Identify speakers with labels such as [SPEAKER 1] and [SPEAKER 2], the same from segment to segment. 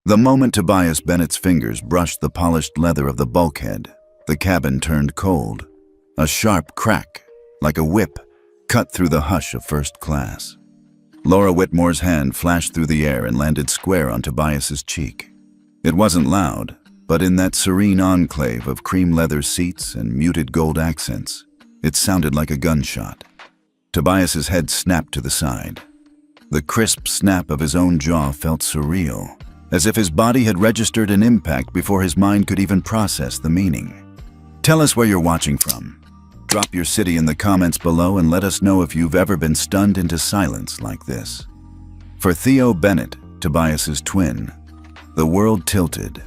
[SPEAKER 1] The moment Tobias Bennett's fingers brushed the polished leather of the bulkhead, the cabin turned cold. A sharp crack, like a whip, cut through the hush of first class. Laura Whitmore's hand flashed through the air and landed square on Tobias's cheek. It wasn't loud, but in that serene enclave of cream leather seats and muted gold accents, it sounded like a gunshot. Tobias's head snapped to the side. The crisp snap of his own jaw felt surreal, as if his body had registered an impact before his mind could even process the meaning. Tell us where you're watching from. Drop your city in the comments below and let us know if you've ever been stunned into silence like this. For Theo Bennett, Tobias's twin, the world tilted.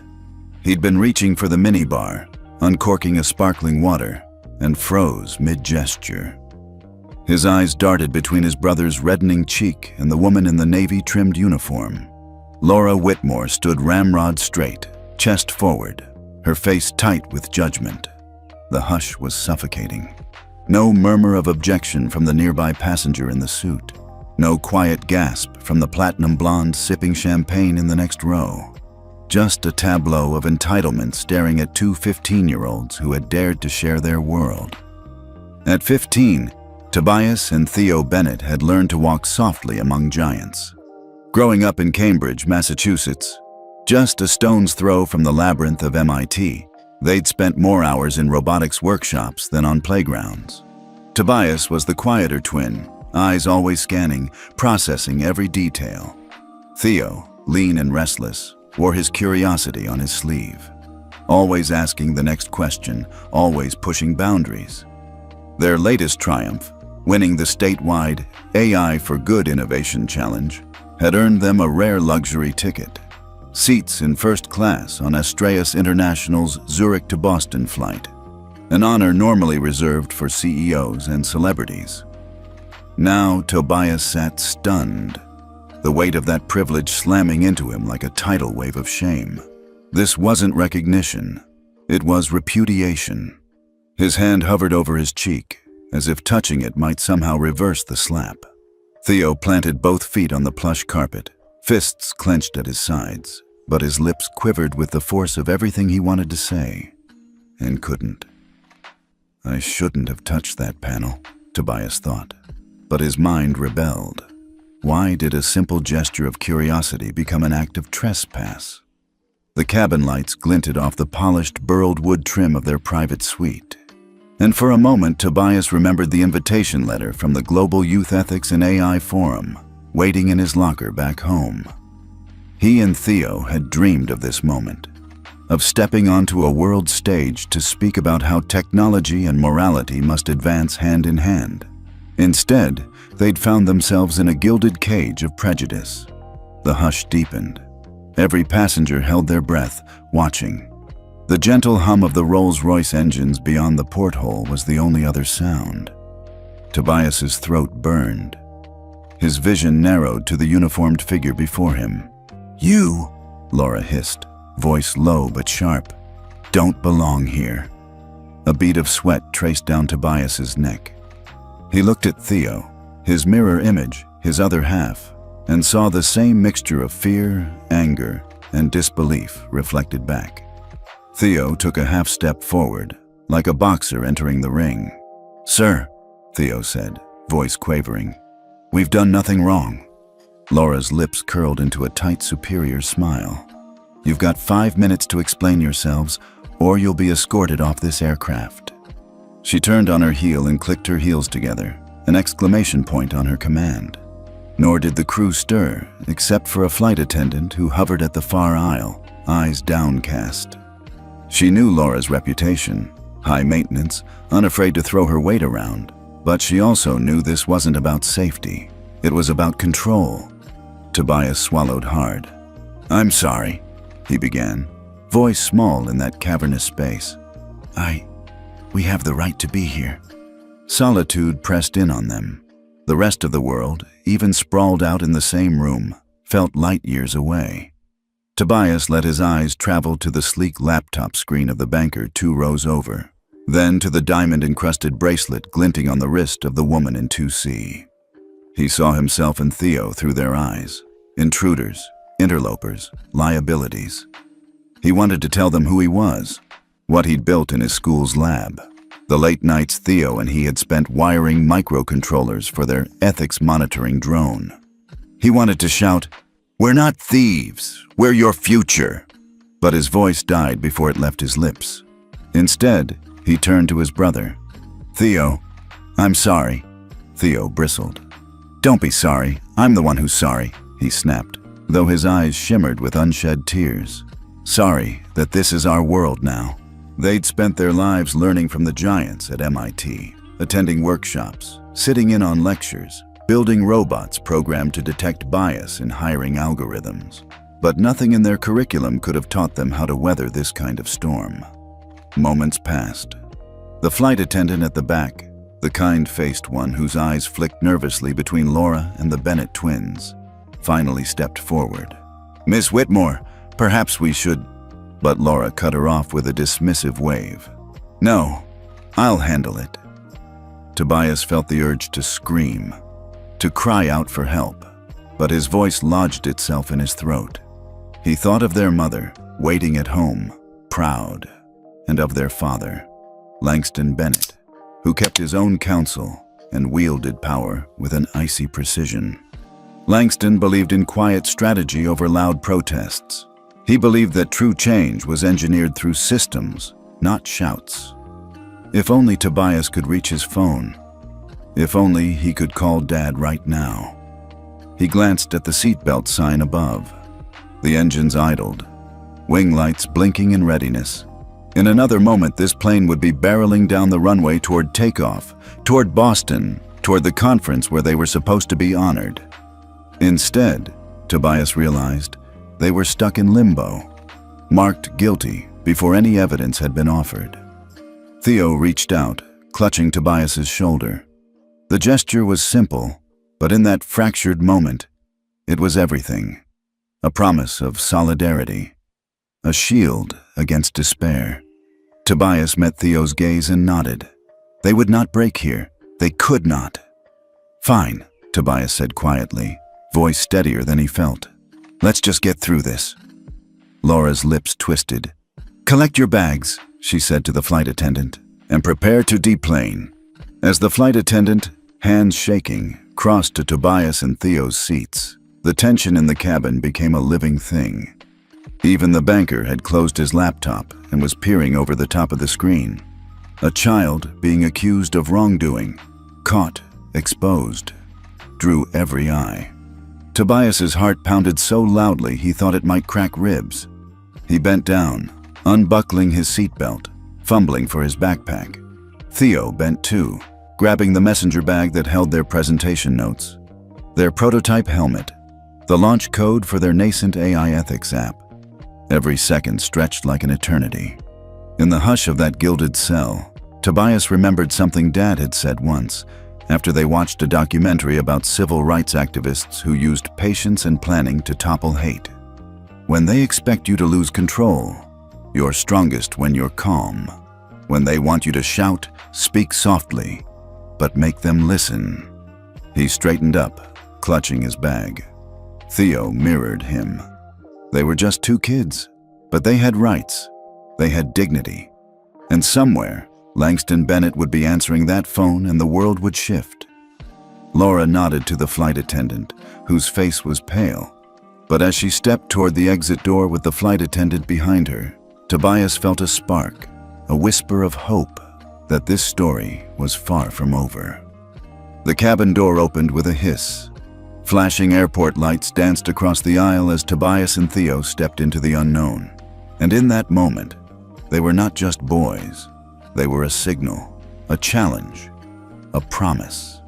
[SPEAKER 1] He'd been reaching for the minibar, uncorking a sparkling water, and froze mid-gesture. His eyes darted between his brother's reddening cheek and the woman in the navy-trimmed uniform. Laura Whitmore stood ramrod straight, chest forward, her face tight with judgment. The hush was suffocating. No murmur of objection from the nearby passenger in the suit. No quiet gasp from the platinum blonde sipping champagne in the next row. Just a tableau of entitlement staring at two 15-year-olds who had dared to share their world. At 15, Tobias and Theo Bennett had learned to walk softly among giants. Growing up in Cambridge, Massachusetts, just a stone's throw from the labyrinth of MIT, they'd spent more hours in robotics workshops than on playgrounds. Tobias was the quieter twin, eyes always scanning, processing every detail. Theo, lean and restless, wore his curiosity on his sleeve. Always asking the next question, always pushing boundaries. Their latest triumph, winning the statewide AI for Good Innovation Challenge, had earned them a rare luxury ticket. Seats in first class on Astraeus International's Zurich to Boston flight, an honor normally reserved for CEOs and celebrities. Now Tobias sat stunned, the weight of that privilege slamming into him like a tidal wave of shame. This wasn't recognition, it was repudiation. His hand hovered over his cheek, as if touching it might somehow reverse the slap. Theo planted both feet on the plush carpet, fists clenched at his sides, but his lips quivered with the force of everything he wanted to say, and couldn't. I shouldn't have touched that panel, Tobias thought, but his mind rebelled. Why did a simple gesture of curiosity become an act of trespass? The cabin lights glinted off the polished, burled wood trim of their private suite. And for a moment, Tobias remembered the invitation letter from the Global Youth Ethics and AI Forum, waiting in his locker back home. He and Theo had dreamed of this moment, of stepping onto a world stage to speak about how technology and morality must advance hand in hand. Instead, they'd found themselves in a gilded cage of prejudice. The hush deepened. Every passenger held their breath, watching. The gentle hum of the Rolls-Royce engines beyond the porthole was the only other sound. Tobias's throat burned. His vision narrowed to the uniformed figure before him. "You," Laura hissed, voice low but sharp, "don't belong here." A bead of sweat traced down Tobias's neck. He looked at Theo, his mirror image, his other half, and saw the same mixture of fear, anger, and disbelief reflected back. Theo took a half step forward, like a boxer entering the ring. "Sir," Theo said, voice quavering, "we've done nothing wrong." Laura's lips curled into a tight, superior smile. "You've got 5 minutes to explain yourselves, or you'll be escorted off this aircraft." She turned on her heel and clicked her heels together, an exclamation point on her command. Nor did the crew stir, except for a flight attendant who hovered at the far aisle, eyes downcast. She knew Laura's reputation, high maintenance, unafraid to throw her weight around, but she also knew this wasn't about safety. It was about control. Tobias swallowed hard. "I'm sorry," he began, voice small in that cavernous space. We have the right to be here." Solitude pressed in on them. The rest of the world, even sprawled out in the same room, felt light years away. Tobias let his eyes travel to the sleek laptop screen of the banker 2 rows over, then to the diamond-encrusted bracelet glinting on the wrist of the woman in 2C. He saw himself and Theo through their eyes, intruders, interlopers, liabilities. He wanted to tell them who he was, what he'd built in his school's lab. The late nights Theo and he had spent wiring microcontrollers for their ethics monitoring drone. He wanted to shout, "We're not thieves, we're your future." But his voice died before it left his lips. Instead, he turned to his brother. "Theo, I'm sorry." Theo bristled. "Don't be sorry, I'm the one who's sorry," he snapped, though his eyes shimmered with unshed tears. "Sorry that this is our world now." They'd spent their lives learning from the giants at MIT, attending workshops, sitting in on lectures, building robots programmed to detect bias in hiring algorithms. But nothing in their curriculum could have taught them how to weather this kind of storm. Moments passed. The flight attendant at the back, the kind-faced one whose eyes flicked nervously between Laura and the Bennett twins, finally stepped forward. "Miss Whitmore, perhaps we should—" But Laura cut her off with a dismissive wave. "No, I'll handle it." Tobias felt the urge to scream, to cry out for help, but his voice lodged itself in his throat. He thought of their mother, waiting at home, proud, and of their father, Langston Bennett, who kept his own counsel and wielded power with an icy precision. Langston believed in quiet strategy over loud protests. He believed that true change was engineered through systems, not shouts. If only Tobias could reach his phone. If only he could call Dad right now. He glanced at the seatbelt sign above. The engines idled, wing lights blinking in readiness. In another moment, this plane would be barreling down the runway toward takeoff, toward Boston, toward the conference where they were supposed to be honored. Instead, Tobias realized, they were stuck in limbo, marked guilty before any evidence had been offered. Theo reached out, clutching Tobias's shoulder. The gesture was simple, but in that fractured moment, it was everything. A promise of solidarity, a shield against despair. Tobias met Theo's gaze and nodded. They would not break here. They could not. "Fine," Tobias said quietly, voice steadier than he felt. "Let's just get through this." Laura's lips twisted. "Collect your bags," she said to the flight attendant, "and prepare to deplane." As the flight attendant, hands shaking, crossed to Tobias and Theo's seats, the tension in the cabin became a living thing. Even the banker had closed his laptop and was peering over the top of the screen. A child being accused of wrongdoing, caught, exposed, drew every eye. Tobias's heart pounded so loudly he thought it might crack ribs. He bent down, unbuckling his seatbelt, fumbling for his backpack. Theo bent too, grabbing the messenger bag that held their presentation notes, their prototype helmet, the launch code for their nascent AI ethics app. Every second stretched like an eternity. In the hush of that gilded cell, Tobias remembered something Dad had said once, after they watched a documentary about civil rights activists who used patience and planning to topple hate. When they expect you to lose control, you're strongest when you're calm. When they want you to shout, speak softly, but make them listen. He straightened up, clutching his bag. Theo mirrored him. They were just two kids, but they had rights. They had dignity. And somewhere, Langston Bennett would be answering that phone and the world would shift. Laura nodded to the flight attendant, whose face was pale. But as she stepped toward the exit door with the flight attendant behind her, Tobias felt a spark, a whisper of hope that this story was far from over. The cabin door opened with a hiss. Flashing airport lights danced across the aisle as Tobias and Theo stepped into the unknown. And in that moment, they were not just boys. They were a signal, a challenge, a promise.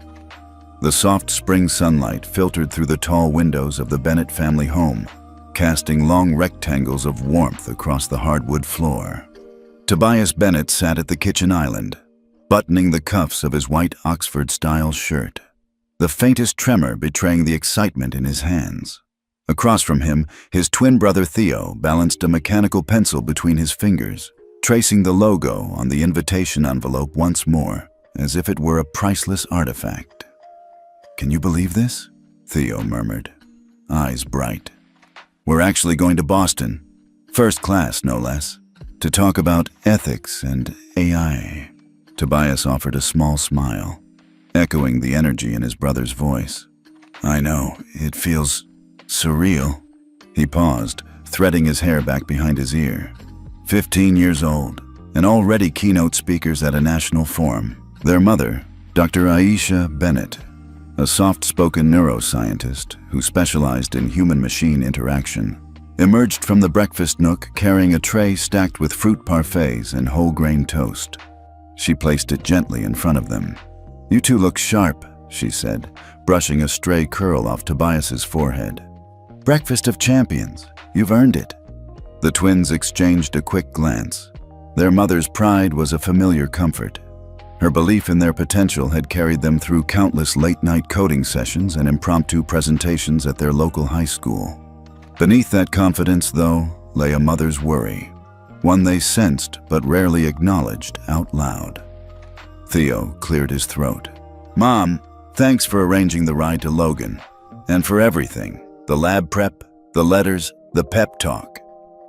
[SPEAKER 1] The soft spring sunlight filtered through the tall windows of the Bennett family home, casting long rectangles of warmth across the hardwood floor. Tobias Bennett sat at the kitchen island, buttoning the cuffs of his white Oxford-style shirt, the faintest tremor betraying the excitement in his hands. Across from him, his twin brother Theo balanced a mechanical pencil between his fingers, tracing the logo on the invitation envelope once more, as if it were a priceless artifact. "Can you believe this?" Theo murmured, eyes bright. We're actually going to Boston. First class, no less. To talk about ethics and AI. Tobias offered a small smile, echoing the energy in his brother's voice. I know, it feels surreal. He paused, threading his hair back behind his ear. 15 years old, and already keynote speakers at a national forum. Their mother, Dr. Aisha Bennett, a soft-spoken neuroscientist who specialized in human-machine interaction, emerged from the breakfast nook carrying a tray stacked with fruit parfaits and whole-grain toast. She placed it gently in front of them. You two look sharp, she said, brushing a stray curl off Tobias's forehead. Breakfast of champions. You've earned it. The twins exchanged a quick glance. Their mother's pride was a familiar comfort. Her belief in their potential had carried them through countless late-night coding sessions and impromptu presentations at their local high school. Beneath that confidence, though, lay a mother's worry, one they sensed but rarely acknowledged out loud. Theo cleared his throat. Mom, thanks for arranging the ride to Logan, and for everything, the lab prep, the letters, the pep talk.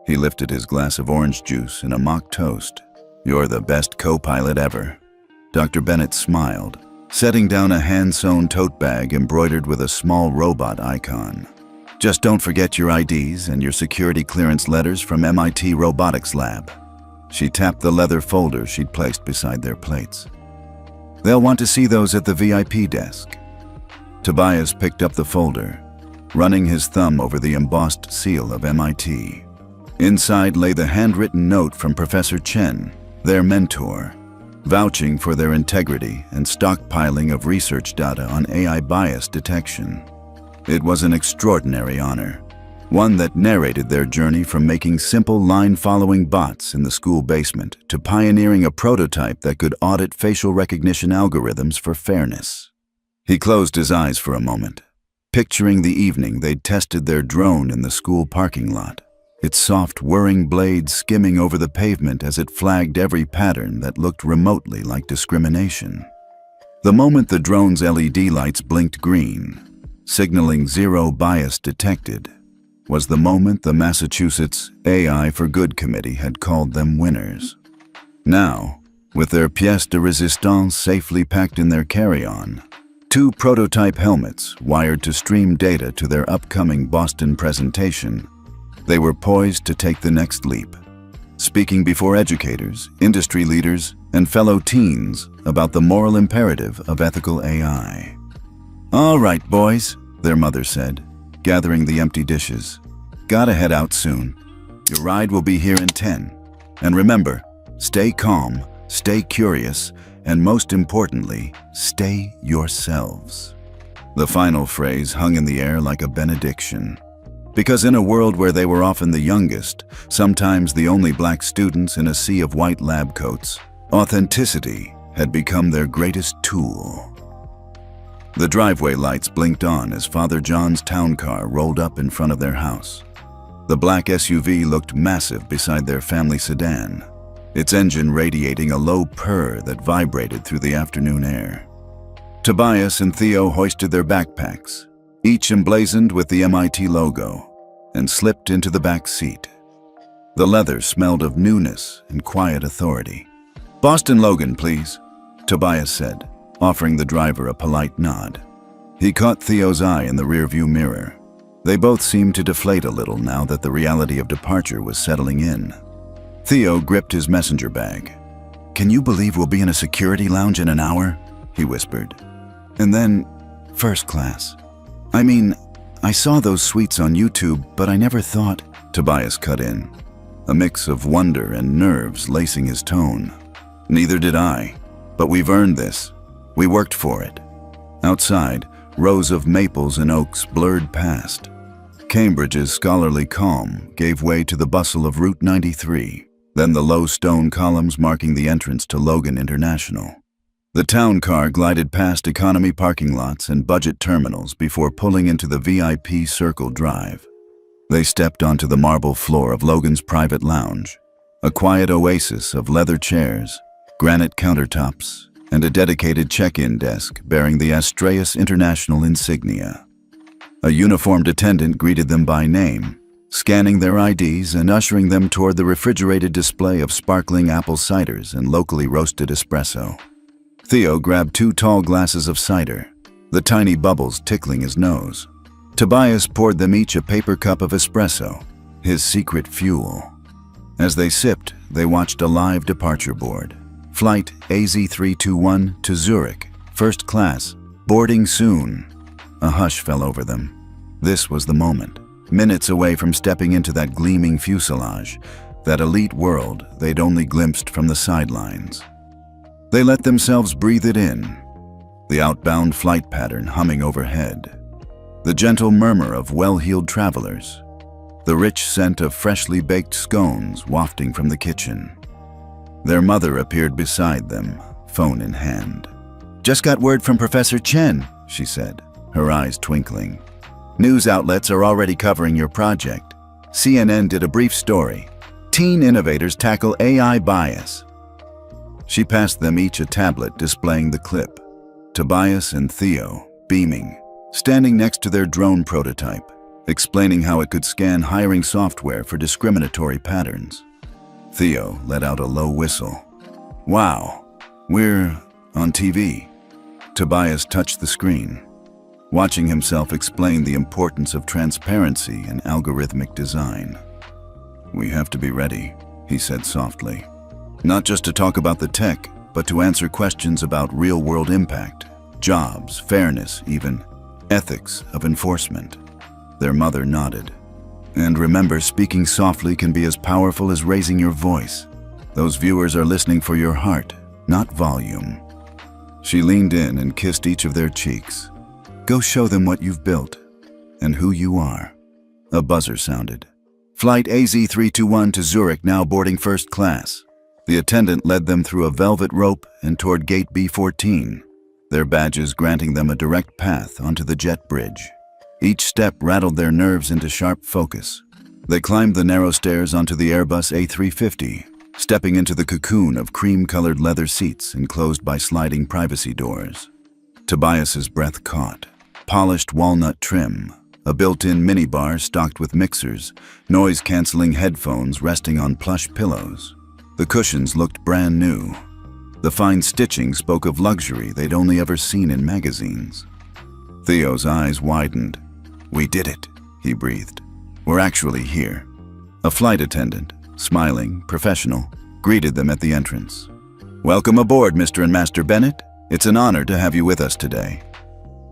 [SPEAKER 1] He lifted his glass of orange juice and a mock toast. You're the best co-pilot ever. Dr. Bennett smiled, setting down a hand-sewn tote bag embroidered with a small robot icon. Just don't forget your IDs and your security clearance letters from MIT Robotics Lab. She tapped the leather folder she'd placed beside their plates. They'll want to see those at the VIP desk. Tobias picked up the folder, running his thumb over the embossed seal of MIT. Inside lay the handwritten note from Professor Chen, their mentor, vouching for their integrity and stockpiling of research data on AI bias detection. It was an extraordinary honor, one that narrated their journey from making simple line-following bots in the school basement to pioneering a prototype that could audit facial recognition algorithms for fairness. He closed his eyes for a moment, picturing the evening they'd tested their drone in the school parking lot, its soft whirring blades skimming over the pavement as it flagged every pattern that looked remotely like discrimination. The moment the drone's LED lights blinked green, signaling zero bias detected, was the moment the Massachusetts AI for Good Committee had called them winners. Now, with their pièce de résistance safely packed in their carry-on, 2 prototype helmets wired to stream data to their upcoming Boston presentation, they were poised to take the next leap, speaking before educators, industry leaders, and fellow teens about the moral imperative of ethical AI. All right, boys, their mother said, gathering the empty dishes. Gotta head out soon. Your ride will be here in 10. And remember, stay calm, stay curious, and most importantly, stay yourselves. The final phrase hung in the air like a benediction. Because in a world where they were often the youngest, sometimes the only black students in a sea of white lab coats, authenticity had become their greatest tool. The driveway lights blinked on as Father John's town car rolled up in front of their house. The black SUV looked massive beside their family sedan, its engine radiating a low purr that vibrated through the afternoon air. Tobias and Theo hoisted their backpacks, each emblazoned with the MIT logo, and slipped into the back seat. The leather smelled of newness and quiet authority. Boston Logan, please, Tobias said, offering the driver a polite nod. He caught Theo's eye in the rearview mirror. They both seemed to deflate a little now that the reality of departure was settling in. Theo gripped his messenger bag. Can you believe we'll be in a security lounge in an hour? He whispered. And then, first class. I mean, I saw those suites on YouTube, but I never thought, Tobias cut in, a mix of wonder and nerves lacing his tone. Neither did I, but we've earned this. We worked for it. Outside, rows of maples and oaks blurred past. Cambridge's scholarly calm gave way to the bustle of Route 93, then the low stone columns marking the entrance to Logan International. The town car glided past economy parking lots and budget terminals before pulling into the VIP Circle Drive. They stepped onto the marble floor of Logan's private lounge, a quiet oasis of leather chairs, granite countertops, and a dedicated check-in desk bearing the Astreus International insignia. A uniformed attendant greeted them by name, scanning their IDs and ushering them toward the refrigerated display of sparkling apple ciders and locally roasted espresso. Theo grabbed 2 tall glasses of cider, the tiny bubbles tickling his nose. Tobias poured them each a paper cup of espresso, his secret fuel. As they sipped, they watched a live departure board. Flight AZ321 to Zurich, first class, boarding soon. A hush fell over them. This was the moment, minutes away from stepping into that gleaming fuselage, that elite world they'd only glimpsed from the sidelines. They let themselves breathe it in, the outbound flight pattern humming overhead, the gentle murmur of well-heeled travelers, the rich scent of freshly baked scones wafting from the kitchen. Their mother appeared beside them, phone in hand. "Just got word from Professor Chen," she said, her eyes twinkling. "News outlets are already covering your project. CNN did a brief story. Teen innovators tackle AI bias." She passed them each a tablet displaying the clip. Tobias and Theo, beaming, standing next to their drone prototype, explaining how it could scan hiring software for discriminatory patterns. Theo let out a low whistle. "Wow, we're on TV." Tobias touched the screen, watching himself explain the importance of transparency in algorithmic design. "We have to be ready," he said softly. "Not just to talk about the tech, but to answer questions about real-world impact, jobs, fairness, even ethics of enforcement." Their mother nodded. "And remember, speaking softly can be as powerful as raising your voice. Those viewers are listening for your heart, not volume." She leaned in and kissed each of their cheeks. "Go show them what you've built and who you are." A buzzer sounded. "Flight AZ321 to Zurich now boarding first class." The attendant led them through a velvet rope and toward gate B14, their badges granting them a direct path onto the jet bridge. Each step rattled their nerves into sharp focus. They climbed the narrow stairs onto the Airbus A350, stepping into the cocoon of cream-colored leather seats enclosed by sliding privacy doors. Tobias's breath caught. Polished walnut trim, a built-in minibar stocked with mixers, noise-canceling headphones resting on plush pillows. The cushions looked brand new. The fine stitching spoke of luxury they'd only ever seen in magazines. Theo's eyes widened. "We did it," he breathed. "We're actually here." A flight attendant, smiling, professional, greeted them at the entrance. "Welcome aboard, Mr. and Master Bennett. It's an honor to have you with us today."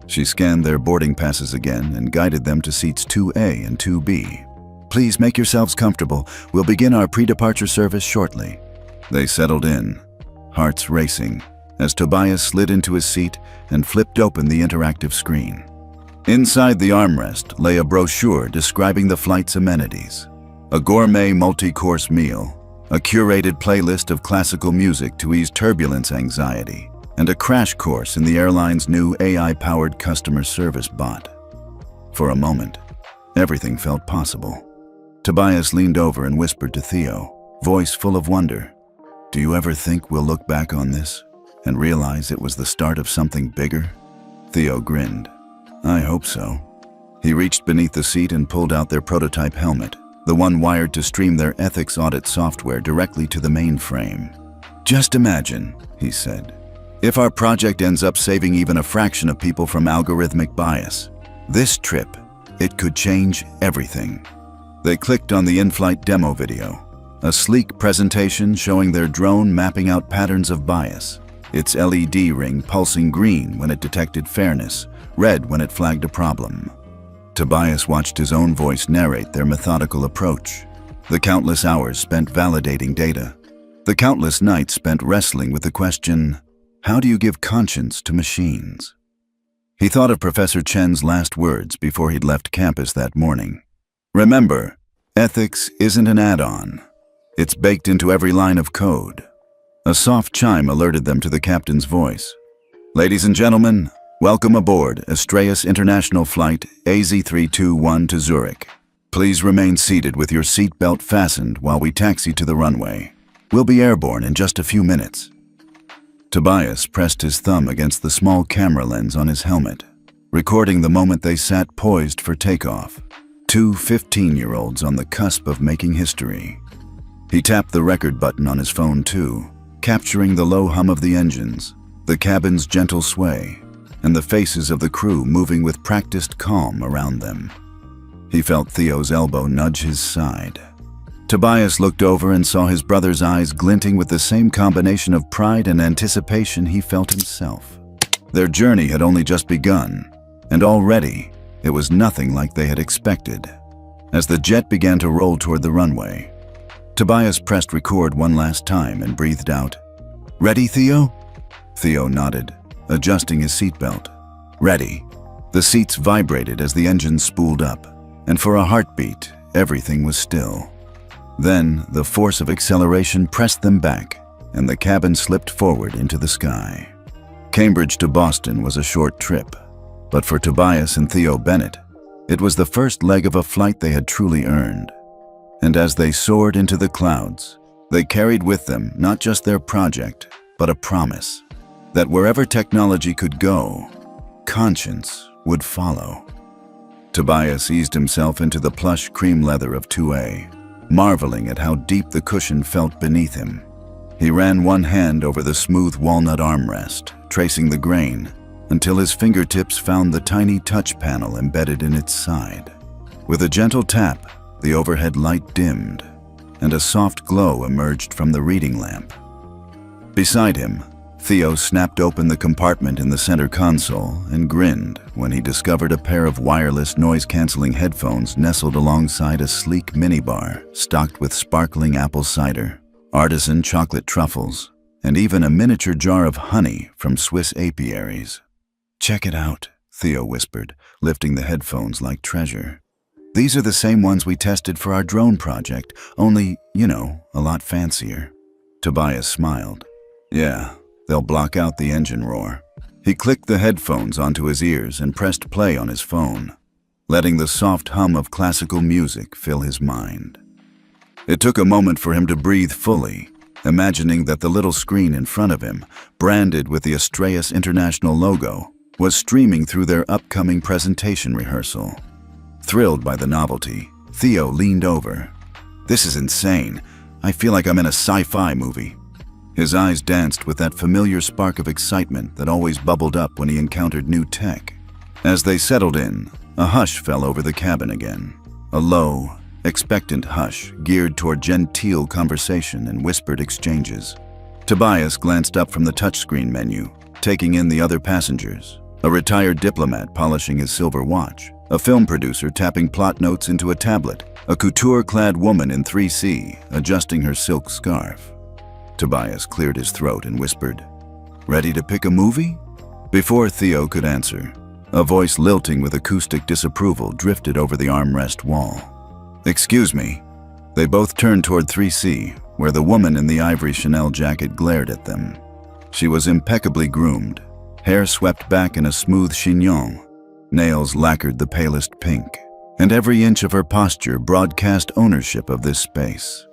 [SPEAKER 1] She scanned their boarding passes again and guided them to seats 2A and 2B. "Please make yourselves comfortable. We'll begin our pre-departure service shortly." They settled in, hearts racing, as Tobias slid into his seat and flipped open the interactive screen. Inside the armrest lay a brochure describing the flight's amenities. A gourmet multi-course meal, a curated playlist of classical music to ease turbulence anxiety, and a crash course in the airline's new AI-powered customer service bot. For a moment, everything felt possible. Tobias leaned over and whispered to Theo, voice full of wonder, "Do you ever think we'll look back on this and realize it was the start of something bigger?" Theo grinned. "I hope so." He reached beneath the seat and pulled out their prototype helmet, the one wired to stream their ethics audit software directly to the mainframe. "Just imagine," he said, "if our project ends up saving even a fraction of people from algorithmic bias. This trip, it could change everything." They clicked on the in-flight demo video, a sleek presentation showing their drone mapping out patterns of bias, its LED ring pulsing green when it detected fairness, red when it flagged a problem. Tobias watched his own voice narrate their methodical approach, the countless hours spent validating data, the countless nights spent wrestling with the question, how do you give conscience to machines? He thought of Professor Chen's last words before he'd left campus that morning. Remember, ethics isn't an add-on. It's baked into every line of code. A soft chime alerted them to the captain's voice. "Ladies and gentlemen, welcome aboard Astraeus International Flight AZ321 to Zurich. Please remain seated with your seatbelt fastened while we taxi to the runway. We'll be airborne in just a few minutes." Tobias pressed his thumb against the small camera lens on his helmet, recording the moment they sat poised for takeoff. Two 15-year-olds on the cusp of making history. He tapped the record button on his phone too, capturing the low hum of the engines, the cabin's gentle sway, and the faces of the crew moving with practiced calm around them. He felt Theo's elbow nudge his side. Tobias looked over and saw his brother's eyes glinting with the same combination of pride and anticipation he felt himself. Their journey had only just begun, and already it was nothing like they had expected. As the jet began to roll toward the runway, Tobias pressed record one last time and breathed out, "Ready, Theo?" Theo nodded, adjusting his seatbelt. "Ready." The seats vibrated as the engine spooled up, and for a heartbeat, everything was still. Then, the force of acceleration pressed them back, and the cabin slipped forward into the sky. Cambridge to Boston was a short trip, but for Tobias and Theo Bennett, it was the first leg of a flight they had truly earned. And as they soared into the clouds, they carried with them not just their project, but a promise that wherever technology could go, conscience would follow. Tobias eased himself into the plush cream leather of 2A, marveling at how deep the cushion felt beneath him. He ran one hand over the smooth walnut armrest, tracing the grain, until his fingertips found the tiny touch panel embedded in its side. With a gentle tap, the overhead light dimmed, and a soft glow emerged from the reading lamp. Beside him, Theo snapped open the compartment in the center console and grinned when he discovered a pair of wireless noise-canceling headphones nestled alongside a sleek minibar stocked with sparkling apple cider, artisan chocolate truffles, and even a miniature jar of honey from Swiss apiaries. "Check it out," Theo whispered, lifting the headphones like treasure. "These are the same ones we tested for our drone project, only, a lot fancier." Tobias smiled. "Yeah, they'll block out the engine roar." He clicked the headphones onto his ears and pressed play on his phone, letting the soft hum of classical music fill his mind. It took a moment for him to breathe fully, imagining that the little screen in front of him, branded with the Astraeus International logo, was streaming through their upcoming presentation rehearsal. Thrilled by the novelty, Theo leaned over. "This is insane. I feel like I'm in a sci-fi movie." His eyes danced with that familiar spark of excitement that always bubbled up when he encountered new tech. As they settled in, a hush fell over the cabin again. A low, expectant hush geared toward genteel conversation and whispered exchanges. Tobias glanced up from the touchscreen menu, taking in the other passengers. A retired diplomat polishing his silver watch, a film producer tapping plot notes into a tablet, a couture-clad woman in 3C adjusting her silk scarf. Tobias cleared his throat and whispered, "Ready to pick a movie?" Before Theo could answer, a voice lilting with acoustic disapproval drifted over the armrest wall. "Excuse me." They both turned toward 3C, where the woman in the ivory Chanel jacket glared at them. She was impeccably groomed, hair swept back in a smooth chignon, nails lacquered the palest pink, and every inch of her posture broadcast ownership of this space.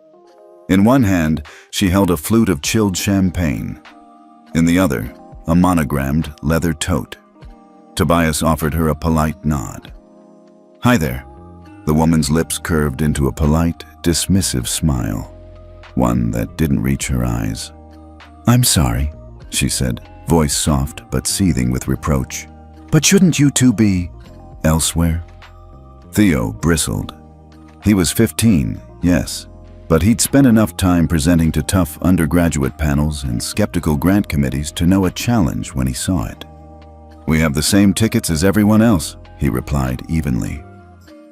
[SPEAKER 1] In one hand, she held a flute of chilled champagne. In the other, a monogrammed leather tote. Tobias offered her a polite nod. "Hi there." The woman's lips curved into a polite, dismissive smile, one that didn't reach her eyes. "I'm sorry," she said, voice soft but seething with reproach. "But shouldn't you two be elsewhere?" Theo bristled. He was 15, yes, but he'd spent enough time presenting to tough undergraduate panels and skeptical grant committees to know a challenge when he saw it. "We have the same tickets as everyone else," he replied evenly.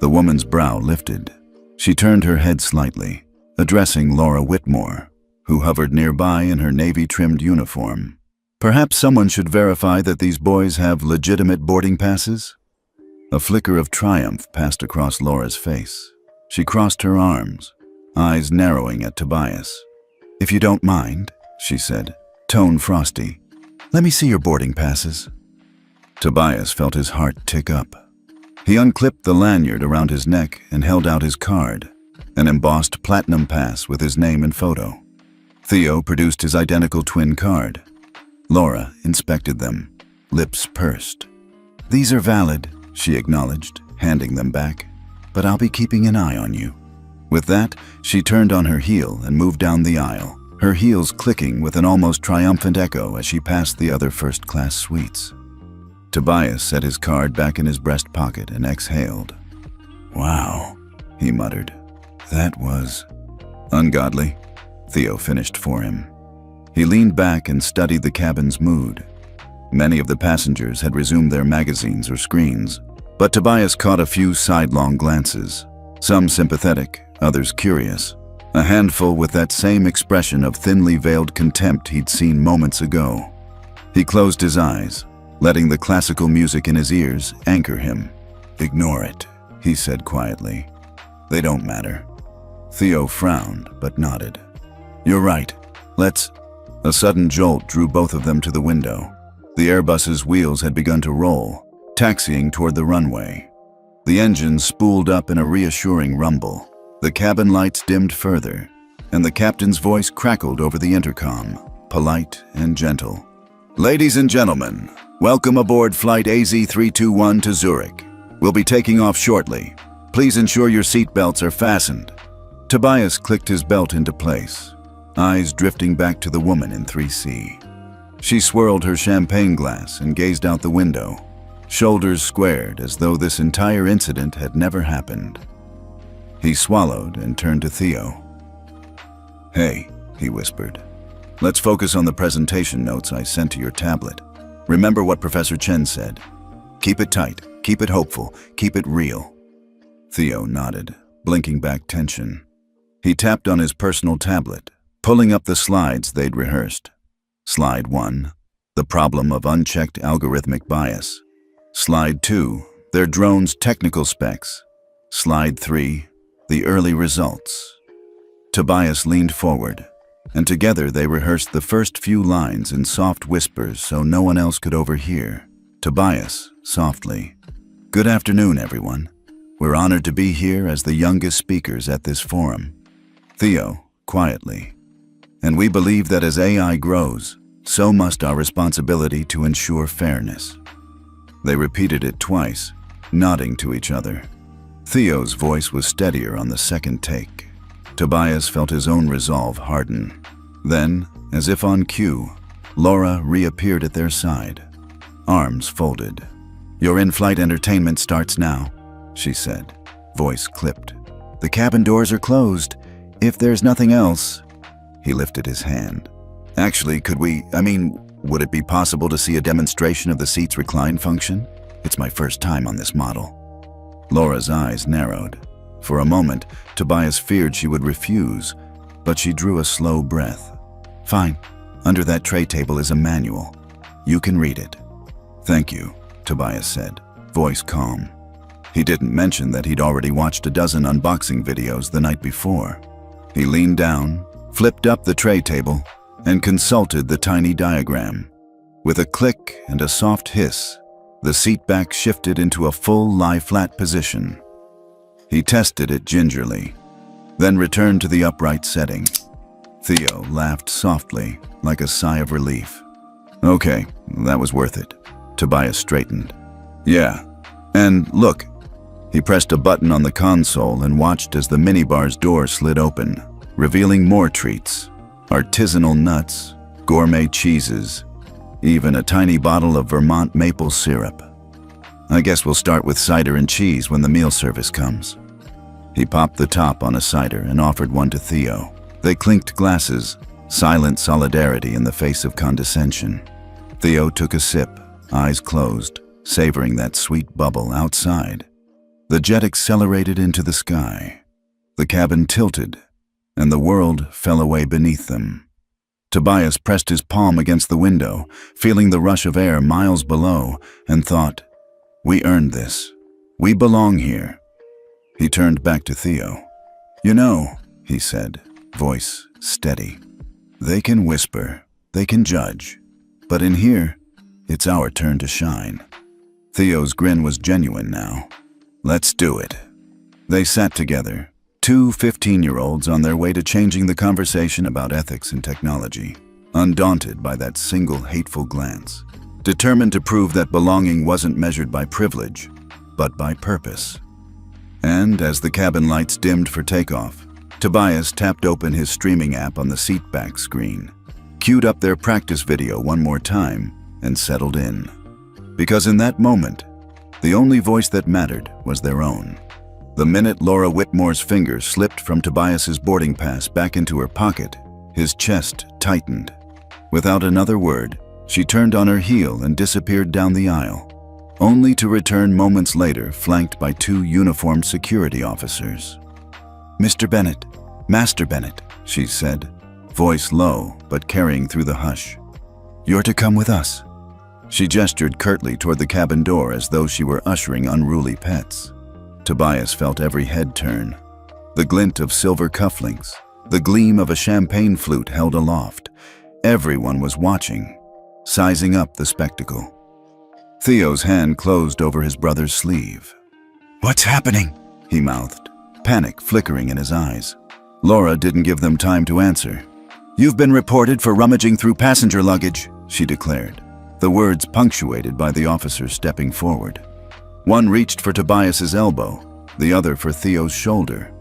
[SPEAKER 1] The woman's brow lifted. She turned her head slightly, addressing Laura Whitmore, who hovered nearby in her navy-trimmed uniform. "Perhaps someone should verify that these boys have legitimate boarding passes?" A flicker of triumph passed across Laura's face. She crossed her arms, eyes narrowing at Tobias. "If you don't mind," she said, tone frosty, "let me see your boarding passes." Tobias felt his heart tick up. He unclipped the lanyard around his neck and held out his card, an embossed platinum pass with his name and photo. Theo produced his identical twin card. Laura inspected them, lips pursed. "These are valid," she acknowledged, handing them back. but I'll be keeping an eye on you." With that, she turned on her heel and moved down the aisle, her heels clicking with an almost triumphant echo as she passed the other first-class suites. Tobias set his card back in his breast pocket and exhaled. "Wow," he muttered. "That was ungodly," Theo finished for him. He leaned back and studied the cabin's mood. Many of the passengers had resumed their magazines or screens, but Tobias caught a few sidelong glances, some sympathetic, others curious, a handful with that same expression of thinly veiled contempt he'd seen moments ago. He closed his eyes, letting the classical music in his ears anchor him. "Ignore it," he said quietly. "They don't matter." Theo frowned, but nodded. "You're right. Let's—" A sudden jolt drew both of them to the window. The Airbus's wheels had begun to roll, taxiing toward the runway. The engines spooled up in a reassuring rumble. The cabin lights dimmed further, and the captain's voice crackled over the intercom, polite and gentle. "Ladies and gentlemen, welcome aboard Flight AZ321 to Zurich. We'll be taking off shortly. Please ensure your seat belts are fastened." Tobias clicked his belt into place, eyes drifting back to the woman in 3C. She swirled her champagne glass and gazed out the window, shoulders squared as though this entire incident had never happened. He swallowed and turned to Theo. "Hey," he whispered. "Let's focus on the presentation notes I sent to your tablet. Remember what Professor Chen said. Keep it tight, keep it hopeful, keep it real." Theo nodded, blinking back tension. He tapped on his personal tablet, pulling up the slides they'd rehearsed. Slide 1, the problem of unchecked algorithmic bias. Slide 2, their drone's technical specs. Slide 3, the early results. Tobias leaned forward, and together they rehearsed the first few lines in soft whispers so no one else could overhear. Tobias, softly. "Good afternoon, everyone. We're honored to be here as the youngest speakers at this forum." Theo, quietly. "And we believe that as AI grows, so must our responsibility to ensure fairness." They repeated it twice, nodding to each other. Theo's voice was steadier on the second take. Tobias felt his own resolve harden. Then, as if on cue, Laura reappeared at their side, arms folded. "Your in-flight entertainment starts now," she said, voice clipped. "The cabin doors are closed. If there's nothing else—" He lifted his hand. "Actually, would it be possible to see a demonstration of the seat's recline function? It's my first time on this model." Laura's eyes narrowed. For a moment, Tobias feared she would refuse, but she drew a slow breath. "Fine. Under that tray table is a manual. You can read it." "Thank you," Tobias said, voice calm. He didn't mention that he'd already watched a dozen unboxing videos the night before. He leaned down, flipped up the tray table, and consulted the tiny diagram. With a click and a soft hiss, the seat back shifted into a full lie-flat position. He tested it gingerly, then returned to the upright setting. Theo laughed softly, like a sigh of relief. "Okay, that was worth it." Tobias straightened. "Yeah, and look." He pressed a button on the console and watched as the minibar's door slid open, revealing more treats. Artisanal nuts, gourmet cheeses, even a tiny bottle of Vermont maple syrup. "I guess we'll start with cider and cheese when the meal service comes." He popped the top on a cider and offered one to Theo. They clinked glasses, silent solidarity in the face of condescension. Theo took a sip, eyes closed, savoring that sweet bubble outside. The jet accelerated into the sky. The cabin tilted, and the world fell away beneath them. Tobias pressed his palm against the window, feeling the rush of air miles below, and thought, "We earned this. We belong here." He turned back to Theo. "You know," he said, voice steady, "they can whisper, they can judge, but in here, it's our turn to shine." Theo's grin was genuine now. "Let's do it." They sat together, two 15-year-olds on their way to changing the conversation about ethics and technology, undaunted by that single hateful glance, determined to prove that belonging wasn't measured by privilege, but by purpose. And as the cabin lights dimmed for takeoff, Tobias tapped open his streaming app on the seatback screen, queued up their practice video one more time, and settled in. Because in that moment, the only voice that mattered was their own. The minute Laura Whitmore's fingers slipped from Tobias's boarding pass back into her pocket, his chest tightened. Without another word, she turned on her heel and disappeared down the aisle, only to return moments later flanked by two uniformed security officers. "Mr. Bennett, Master Bennett," she said, voice low but carrying through the hush. "You're to come with us." She gestured curtly toward the cabin door as though she were ushering unruly pets. Tobias felt every head turn. The glint of silver cufflinks, the gleam of a champagne flute held aloft. Everyone was watching, sizing up the spectacle. Theo's hand closed over his brother's sleeve. "What's happening?" he mouthed, panic flickering in his eyes. Laura didn't give them time to answer. "You've been reported for rummaging through passenger luggage," she declared, the words punctuated by the officer stepping forward. One reached for Tobias's elbow, the other for Theo's shoulder.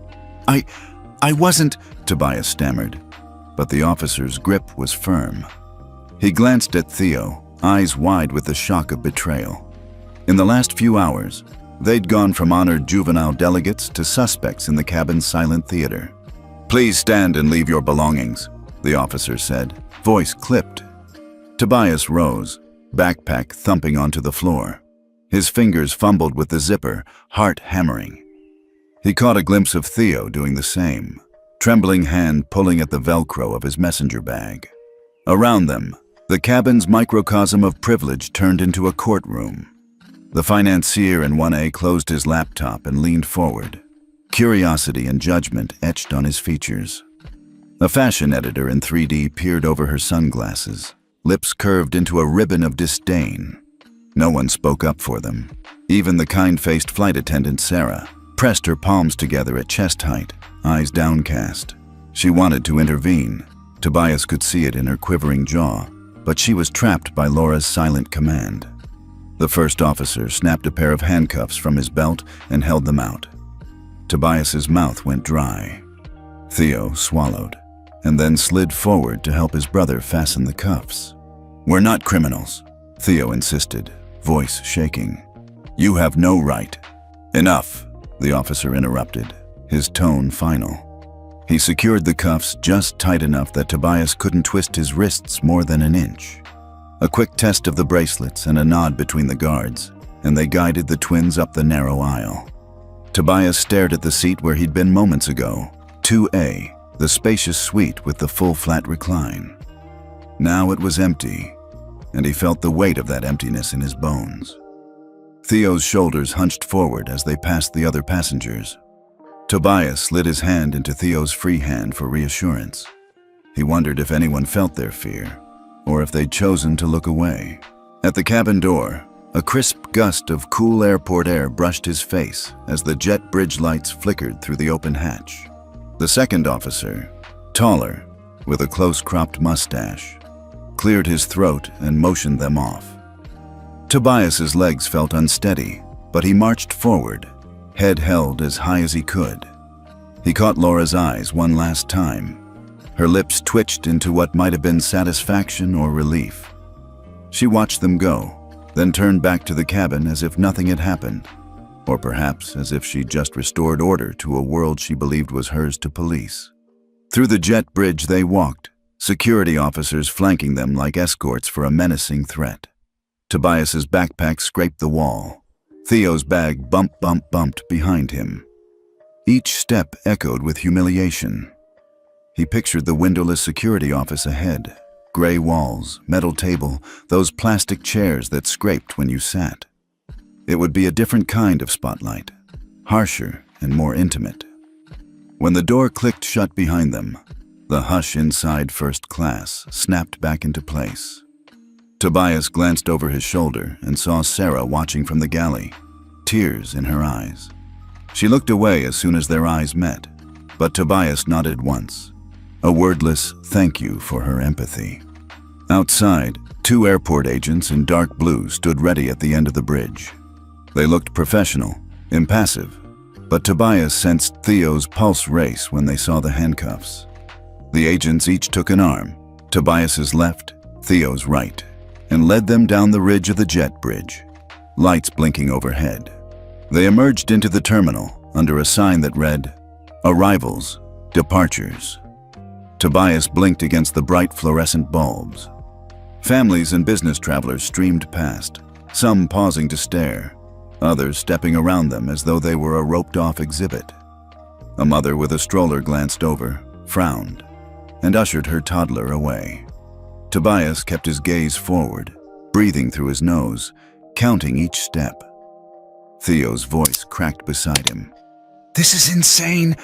[SPEAKER 1] I wasn't," Tobias stammered, but the officer's grip was firm. He glanced at Theo, eyes wide with the shock of betrayal. In the last few hours, they'd gone from honored juvenile delegates to suspects in the cabin's silent theater. "Please stand and leave your belongings," the officer said, voice clipped. Tobias rose, backpack thumping onto the floor. His fingers fumbled with the zipper, heart hammering. He caught a glimpse of Theo doing the same, trembling hand pulling at the Velcro of his messenger bag. Around them, the cabin's microcosm of privilege turned into a courtroom. The financier in 1A closed his laptop and leaned forward, curiosity and judgment etched on his features. A fashion editor in 3D peered over her sunglasses, lips curved into a ribbon of disdain. No one spoke up for them. Even the kind-faced flight attendant, Sarah, pressed her palms together at chest height, eyes downcast. She wanted to intervene. Tobias could see it in her quivering jaw, but she was trapped by Laura's silent command. The first officer snapped a pair of handcuffs from his belt and held them out. Tobias's mouth went dry. Theo swallowed, and then slid forward to help his brother fasten the cuffs. "We're not criminals," Theo insisted, voice shaking. "You have no right." "Enough," the officer interrupted, his tone final. He secured the cuffs just tight enough that Tobias couldn't twist his wrists more than an inch. A quick test of the bracelets and a nod between the guards, and they guided the twins up the narrow aisle. Tobias stared at the seat where he'd been moments ago, 2A, the spacious suite with the full flat recline. Now it was empty, and he felt the weight of that emptiness in his bones. Theo's shoulders hunched forward as they passed the other passengers. Tobias slid his hand into Theo's free hand for reassurance. He wondered if anyone felt their fear, or if they'd chosen to look away. At the cabin door, a crisp gust of cool airport air brushed his face as the jet bridge lights flickered through the open hatch. The second officer, taller, with a close-cropped mustache, cleared his throat and motioned them off. Tobias's legs felt unsteady, but he marched forward, head held as high as he could. He caught Laura's eyes one last time. Her lips twitched into what might have been satisfaction or relief. She watched them go, then turned back to the cabin as if nothing had happened, or perhaps as if she'd just restored order to a world she believed was hers to police. Through the jet bridge they walked, security officers flanking them like escorts for a menacing threat. Tobias's backpack scraped the wall. Theo's bag bumped behind him. Each step echoed with humiliation. He pictured the windowless security office ahead, gray walls, metal table, those plastic chairs that scraped when you sat. It would be a different kind of spotlight, harsher and more intimate. When the door clicked shut behind them, the hush inside first class snapped back into place. Tobias glanced over his shoulder and saw Sarah watching from the galley, tears in her eyes. She looked away as soon as their eyes met, but Tobias nodded once, a wordless thank you for her empathy. Outside, 2 airport agents in dark blue stood ready at the end of the bridge. They looked professional, impassive, but Tobias sensed Theo's pulse race when they saw the handcuffs. The agents each took an arm, Tobias's left, Theo's right, and led them down the ridge of the jet bridge, lights blinking overhead. They emerged into the terminal under a sign that read, "Arrivals, Departures." Tobias blinked against the bright fluorescent bulbs. Families and business travelers streamed past, some pausing to stare, others stepping around them as though they were a roped-off exhibit. A mother with a stroller glanced over, frowned, and ushered her toddler away. Tobias kept his gaze forward, breathing through his nose, counting each step. Theo's voice cracked beside him. "This is insane!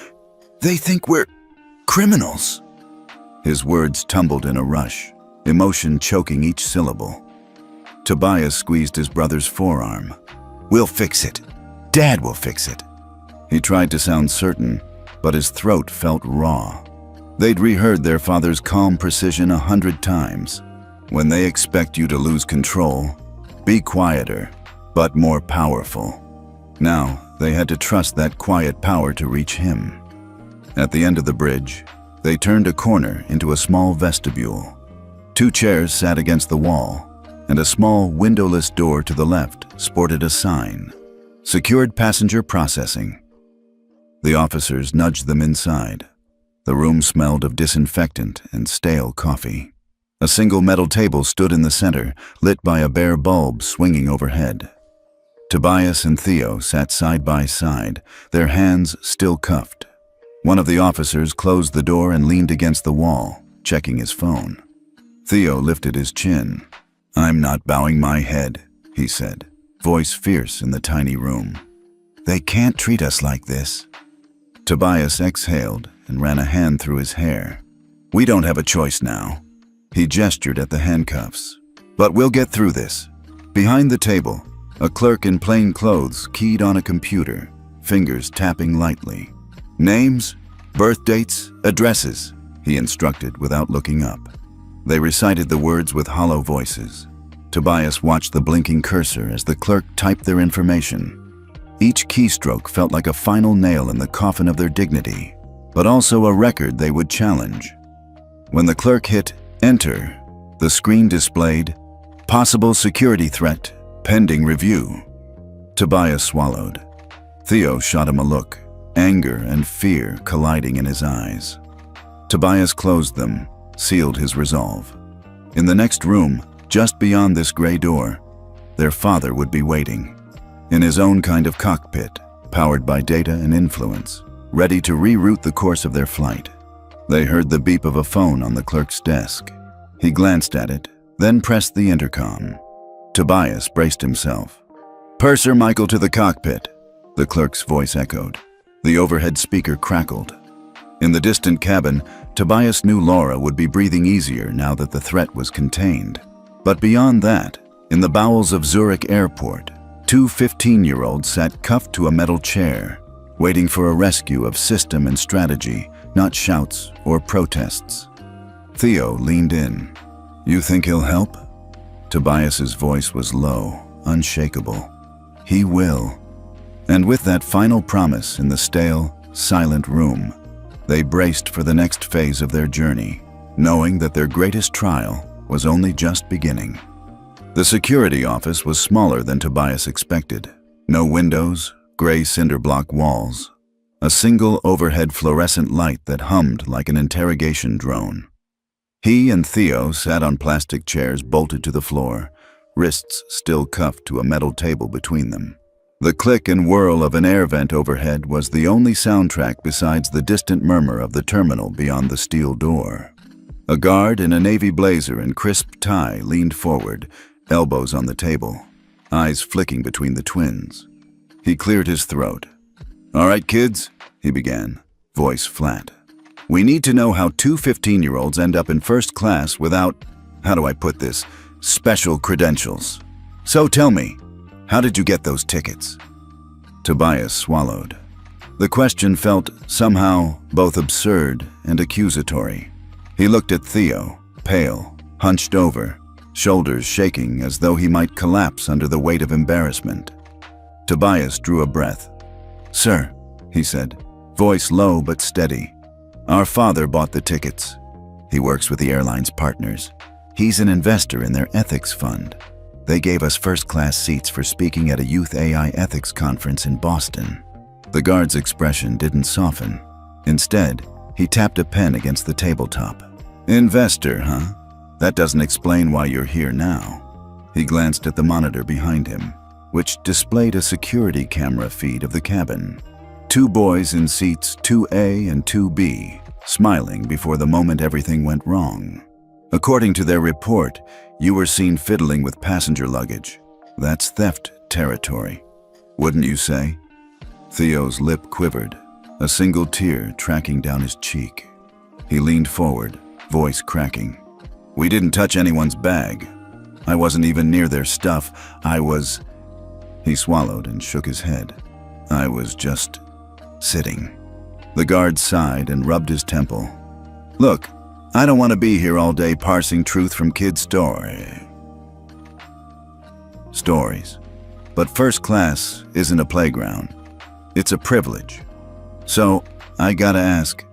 [SPEAKER 1] They think we're criminals!" His words tumbled in a rush, emotion choking each syllable. Tobias squeezed his brother's forearm. "We'll fix it. Dad will fix it." He tried to sound certain, but his throat felt raw. They'd reheard their father's calm precision 100 times. When they expect you to lose control, be quieter, but more powerful. Now, they had to trust that quiet power to reach him. At the end of the bridge, they turned a corner into a small vestibule. 2 chairs sat against the wall, and a small windowless door to the left sported a sign, "Secured Passenger Processing." The officers nudged them inside. The room smelled of disinfectant and stale coffee. A single metal table stood in the center, lit by a bare bulb swinging overhead. Tobias and Theo sat side by side, their hands still cuffed. One of the officers closed the door and leaned against the wall, checking his phone. Theo lifted his chin. "I'm not bowing my head," he said, voice fierce in the tiny room. "They can't treat us like this." Tobias exhaled and ran a hand through his hair. "We don't have a choice now." He gestured at the handcuffs. "But we'll get through this." Behind the table, a clerk in plain clothes keyed on a computer, fingers tapping lightly. "Names, birth dates, addresses," he instructed without looking up. They recited the words with hollow voices. Tobias watched the blinking cursor as the clerk typed their information. Each keystroke felt like a final nail in the coffin of their dignity, but also a record they would challenge. When the clerk hit Enter, the screen displayed, "Possible security threat, pending review." Tobias swallowed. Theo shot him a look, anger and fear colliding in his eyes. Tobias closed them, sealed his resolve. In the next room, just beyond this gray door, their father would be waiting. In his own kind of cockpit, powered by data and influence, ready to reroute the course of their flight. They heard the beep of a phone on the clerk's desk. He glanced at it, then pressed the intercom. Tobias braced himself. "Purser Michael to the cockpit," the clerk's voice echoed. The overhead speaker crackled. In the distant cabin, Tobias knew Laura would be breathing easier now that the threat was contained. But beyond that, in the bowels of Zurich Airport, 2 15-year-olds sat cuffed to a metal chair, waiting for a rescue of system and strategy, not shouts or protests. Theo leaned in. "You think he'll help?" Tobias's voice was low, unshakable. "He will." And with that final promise in the stale, silent room, they braced for the next phase of their journey, knowing that their greatest trial was only just beginning. The security office was smaller than Tobias expected. No windows, gray cinder block walls. A single overhead fluorescent light that hummed like an interrogation drone. He and Theo sat on plastic chairs bolted to the floor, wrists still cuffed to a metal table between them. The click and whirl of an air vent overhead was the only soundtrack besides the distant murmur of the terminal beyond the steel door. A guard in a navy blazer and crisp tie leaned forward, elbows on the table, eyes flicking between the twins. He cleared his throat. "All right, kids," he began, voice flat. "We need to know how 2 15-year-olds end up in first class without, how do I put this, special credentials. So tell me, how did you get those tickets?" Tobias swallowed. The question felt somehow both absurd and accusatory. He looked at Theo, pale, hunched over, shoulders shaking as though he might collapse under the weight of embarrassment. Tobias drew a breath. "Sir, he said, voice low but steady. Our father bought the tickets. He works with the airline's partners. He's an investor in their ethics fund. They gave us first-class seats for speaking at a youth AI ethics conference in Boston. The guard's expression didn't soften. Instead, he tapped a pen against the tabletop. Investor, huh? That doesn't explain why you're here now. He glanced at the monitor behind him, which displayed a security camera feed of the cabin. 2 boys in seats 2A and 2B, smiling before the moment everything went wrong. According to their report, you were seen fiddling with passenger luggage. That's theft territory, wouldn't you say? Theo's lip quivered, a single tear tracking down his cheek. He leaned forward, voice cracking. We didn't touch anyone's bag. I wasn't even near their stuff. He swallowed and shook his head. I was just sitting. The guard sighed and rubbed his temple. Look, I don't want to be here all day parsing truth from kids' stories. But first class isn't a playground. It's a privilege. So, I gotta ask,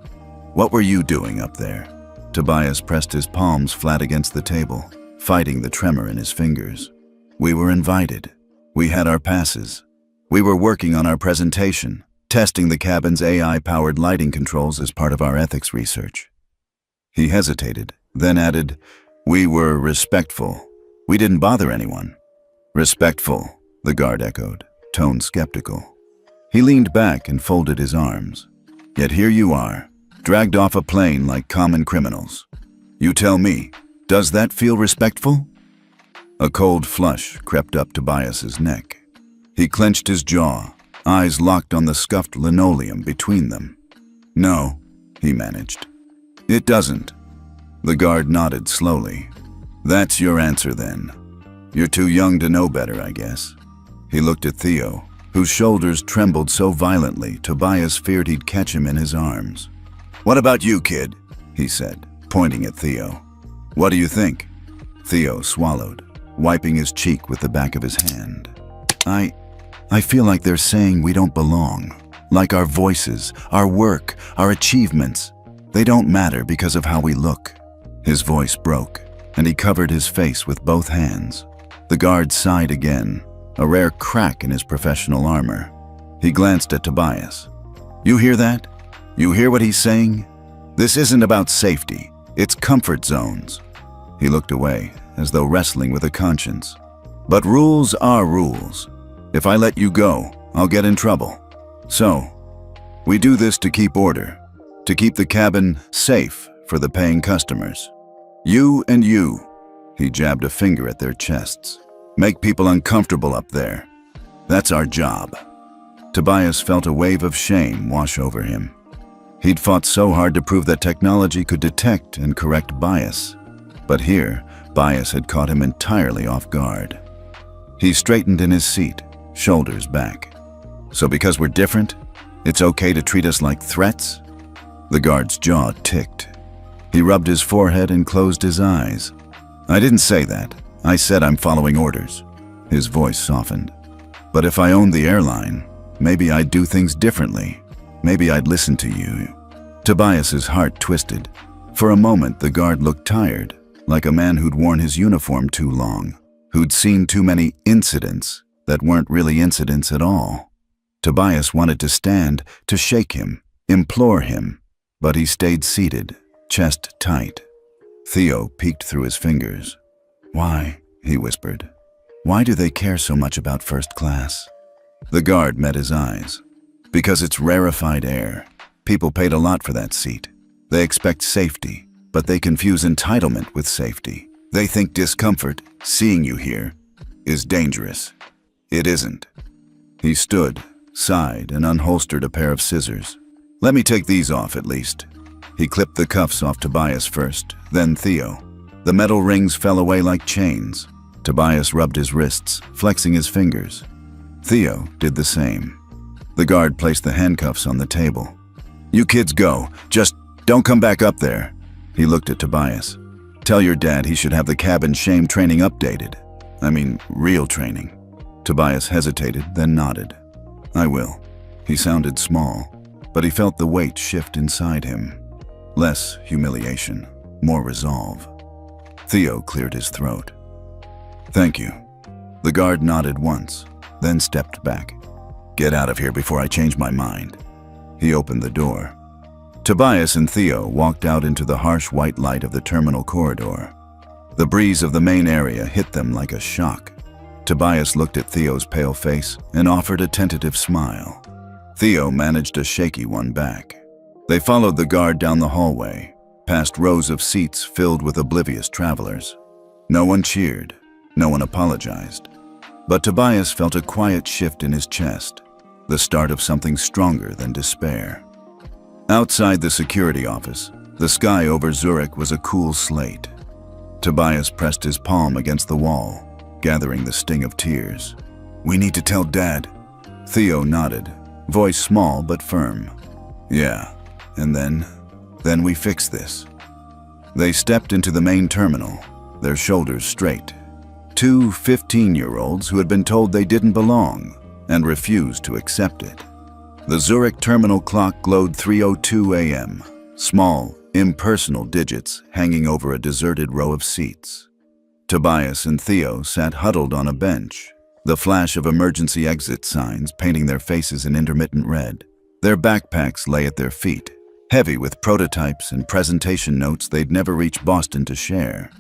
[SPEAKER 1] what were you doing up there? Tobias pressed his palms flat against the table, fighting the tremor in his fingers. We were invited. We had our passes. We were working on our presentation, testing the cabin's AI-powered lighting controls as part of our ethics research. He hesitated, then added, we were respectful. We didn't bother anyone. Respectful, the guard echoed, tone skeptical. He leaned back and folded his arms. Yet here you are, dragged off a plane like common criminals. You tell me, does that feel respectful? A cold flush crept up Tobias's neck. He clenched his jaw, eyes locked on the scuffed linoleum between them. No, he managed. It doesn't. The guard nodded slowly. That's your answer then. You're too young to know better, I guess. He looked at Theo, whose shoulders trembled so violently Tobias feared he'd catch him in his arms. What about you, kid? He said, pointing at Theo. What do you think? Theo swallowed, wiping his cheek with the back of his hand. I feel like they're saying we don't belong. Like our voices, our work, our achievements. They don't matter because of how we look. His voice broke, and he covered his face with both hands. The guard sighed again, a rare crack in his professional armor. He glanced at Tobias. You hear that? You hear what he's saying? This isn't about safety. It's comfort zones. He looked away, as though wrestling with a conscience. But rules are rules. If I let you go, I'll get in trouble. So, we do this to keep order, to keep the cabin safe for the paying customers. You and you, he jabbed a finger at their chests, make people uncomfortable up there. That's our job. Tobias felt a wave of shame wash over him. He'd fought so hard to prove that technology could detect and correct bias. But here, bias had caught him entirely off guard. He straightened in his seat, shoulders back. So because we're different, it's okay to treat us like threats? The guard's jaw ticked. He rubbed his forehead and closed his eyes. I didn't say that. I said I'm following orders. His voice softened. But if I owned the airline, maybe I'd do things differently. Maybe I'd listen to you. Tobias's heart twisted. For a moment, the guard looked tired, like a man who'd worn his uniform too long, who'd seen too many incidents that weren't really incidents at all. Tobias wanted to stand, to shake him, implore him, but he stayed seated, chest tight. Theo peeked through his fingers. Why? He whispered. Why do they care so much about first class? The guard met his eyes. Because it's rarefied air. People paid a lot for that seat. They expect safety, but they confuse entitlement with safety. They think discomfort, seeing you here, is dangerous. It isn't. He stood, sighed, and unholstered a pair of scissors. Let me take these off at least. He clipped the cuffs off Tobias first, then Theo. The metal rings fell away like chains. Tobias rubbed his wrists, flexing his fingers. Theo did the same. The guard placed the handcuffs on the table. You kids go. Just don't come back up there. He looked at Tobias. Tell your dad he should have the cabin shame training updated. I mean, real training. Tobias hesitated, then nodded. I will. He sounded small, but he felt the weight shift inside him. Less humiliation, more resolve. Theo cleared his throat. "Thank you." The guard nodded once, then stepped back. "Get out of here before I change my mind." He opened the door. Tobias and Theo walked out into the harsh white light of the terminal corridor. The breeze of the main area hit them like a shock. Tobias looked at Theo's pale face and offered a tentative smile. Theo managed a shaky one back. They followed the guard down the hallway, past rows of seats filled with oblivious travelers. No one cheered, no one apologized. But Tobias felt a quiet shift in his chest, the start of something stronger than despair. Outside the security office, the sky over Zurich was a cool slate. Tobias pressed his palm against the wall, gathering the sting of tears. "We need to tell Dad." Theo nodded, voice small but firm. "Yeah, and then we fix this." They stepped into the main terminal, their shoulders straight. Two 15-year-olds who had been told they didn't belong and refused to accept it. The Zurich terminal clock glowed 3:02 a.m., small, impersonal digits hanging over a deserted row of seats. Tobias and Theo sat huddled on a bench, the flash of emergency exit signs painting their faces in intermittent red. Their backpacks lay at their feet, heavy with prototypes and presentation notes they'd never reached Boston to share.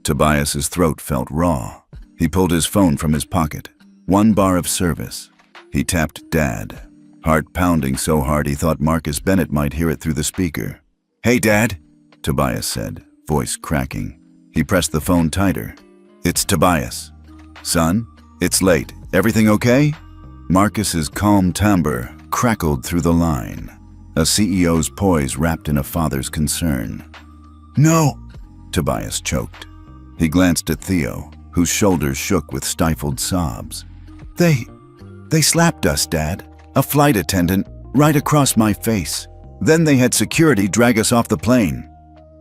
[SPEAKER 1] Tobias's throat felt raw. He pulled his phone from his pocket. One bar of service. He tapped Dad, heart pounding so hard he thought Marcus Bennett might hear it through the speaker. "Hey, Dad," Tobias said, voice cracking. He pressed the phone tighter. "It's Tobias." "Son, it's late. Everything okay?" Marcus's calm timbre crackled through the line, a CEO's poise wrapped in a father's concern. "No," Tobias choked. He glanced at Theo, whose shoulders shook with stifled sobs. They slapped us, Dad. A flight attendant, right across my face. Then they had security drag us off the plane."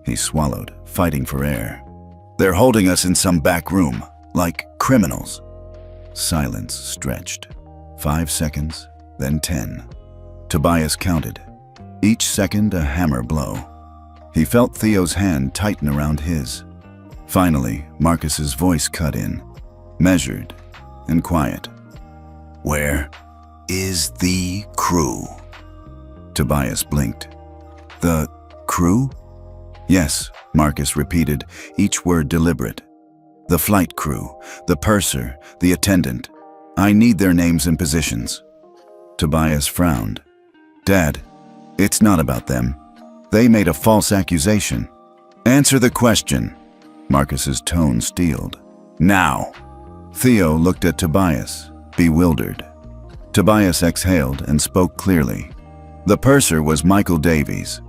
[SPEAKER 1] He swallowed, fighting for air. "They're holding us in some back room, like criminals." Silence stretched. 5 seconds, then 10. Tobias counted. Each second a hammer blow. He felt Theo's hand tighten around his. Finally, Marcus's voice cut in, measured and quiet. "Where is the crew?" Tobias blinked. "The crew?" "Yes," Marcus repeated, each word deliberate. "The flight crew, the purser, the attendant. I need their names and positions." Tobias frowned. "Dad, it's not about them. They made a false accusation." "Answer the question." Marcus's tone steeled. "Now." Theo looked at Tobias, bewildered. Tobias exhaled and spoke clearly. "The purser was Michael Davies.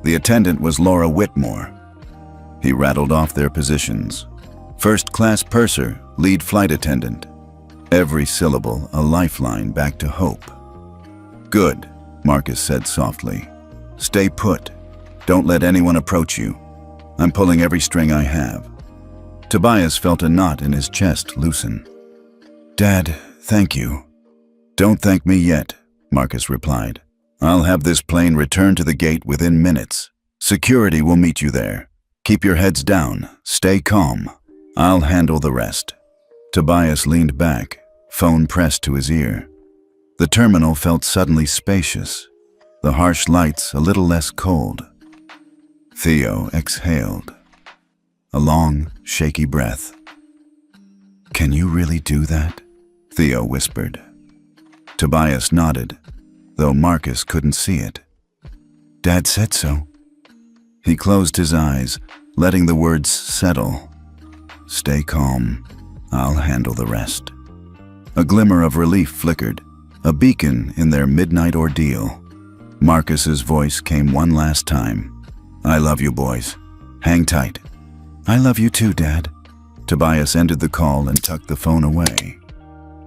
[SPEAKER 1] The attendant was Laura Whitmore." He rattled off their positions. First-class purser, lead flight attendant. Every syllable a lifeline back to hope. "Good," Marcus said softly. "Stay put. Don't let anyone approach you. I'm pulling every string I have." Tobias felt a knot in his chest loosen. "Dad, thank you." "Don't thank me yet," Marcus replied. "I'll have this plane returned to the gate within minutes. Security will meet you there. Keep your heads down. Stay calm. I'll handle the rest." Tobias leaned back, phone pressed to his ear. The terminal felt suddenly spacious, the harsh lights a little less cold. Theo exhaled. A long, shaky breath. "Can you really do that?" Theo whispered. Tobias nodded, though Marcus couldn't see it. "Dad said so." He closed his eyes, letting the words settle. "Stay calm. I'll handle the rest." A glimmer of relief flickered, a beacon in their midnight ordeal. Marcus's voice came one last time. "I love you, boys. Hang tight." "I love you too, Dad." Tobias ended the call and tucked the phone away.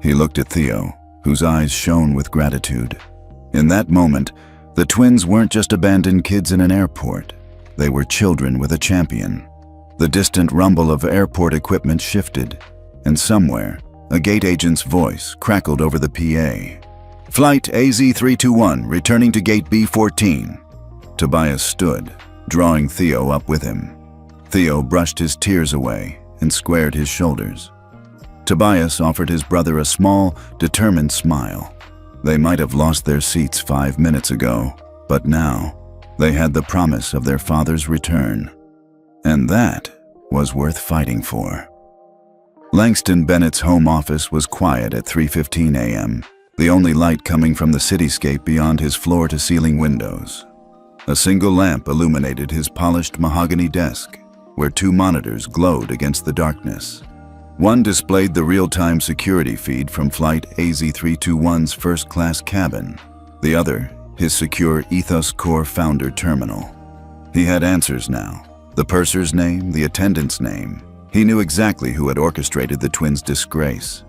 [SPEAKER 1] He looked at Theo, whose eyes shone with gratitude. In that moment, the twins weren't just abandoned kids in an airport. They were children with a champion. The distant rumble of airport equipment shifted, and somewhere, a gate agent's voice crackled over the PA. Flight AZ-321 returning to gate B-14. Tobias stood, drawing Theo up with him. Theo brushed his tears away and squared his shoulders. Tobias offered his brother a small, determined smile. They might have lost their seats 5 minutes ago, but now they had the promise of their father's return. And that was worth fighting for. Langston Bennett's home office was quiet at 3:15 a.m., the only light coming from the cityscape beyond his floor-to-ceiling windows. A single lamp illuminated his polished mahogany desk, where 2 monitors glowed against the darkness. One displayed the real-time security feed from Flight AZ-321's first-class cabin. The other, his secure Ethos Core founder terminal. He had answers now. The purser's name, the attendant's name. He knew exactly who had orchestrated the twins' disgrace.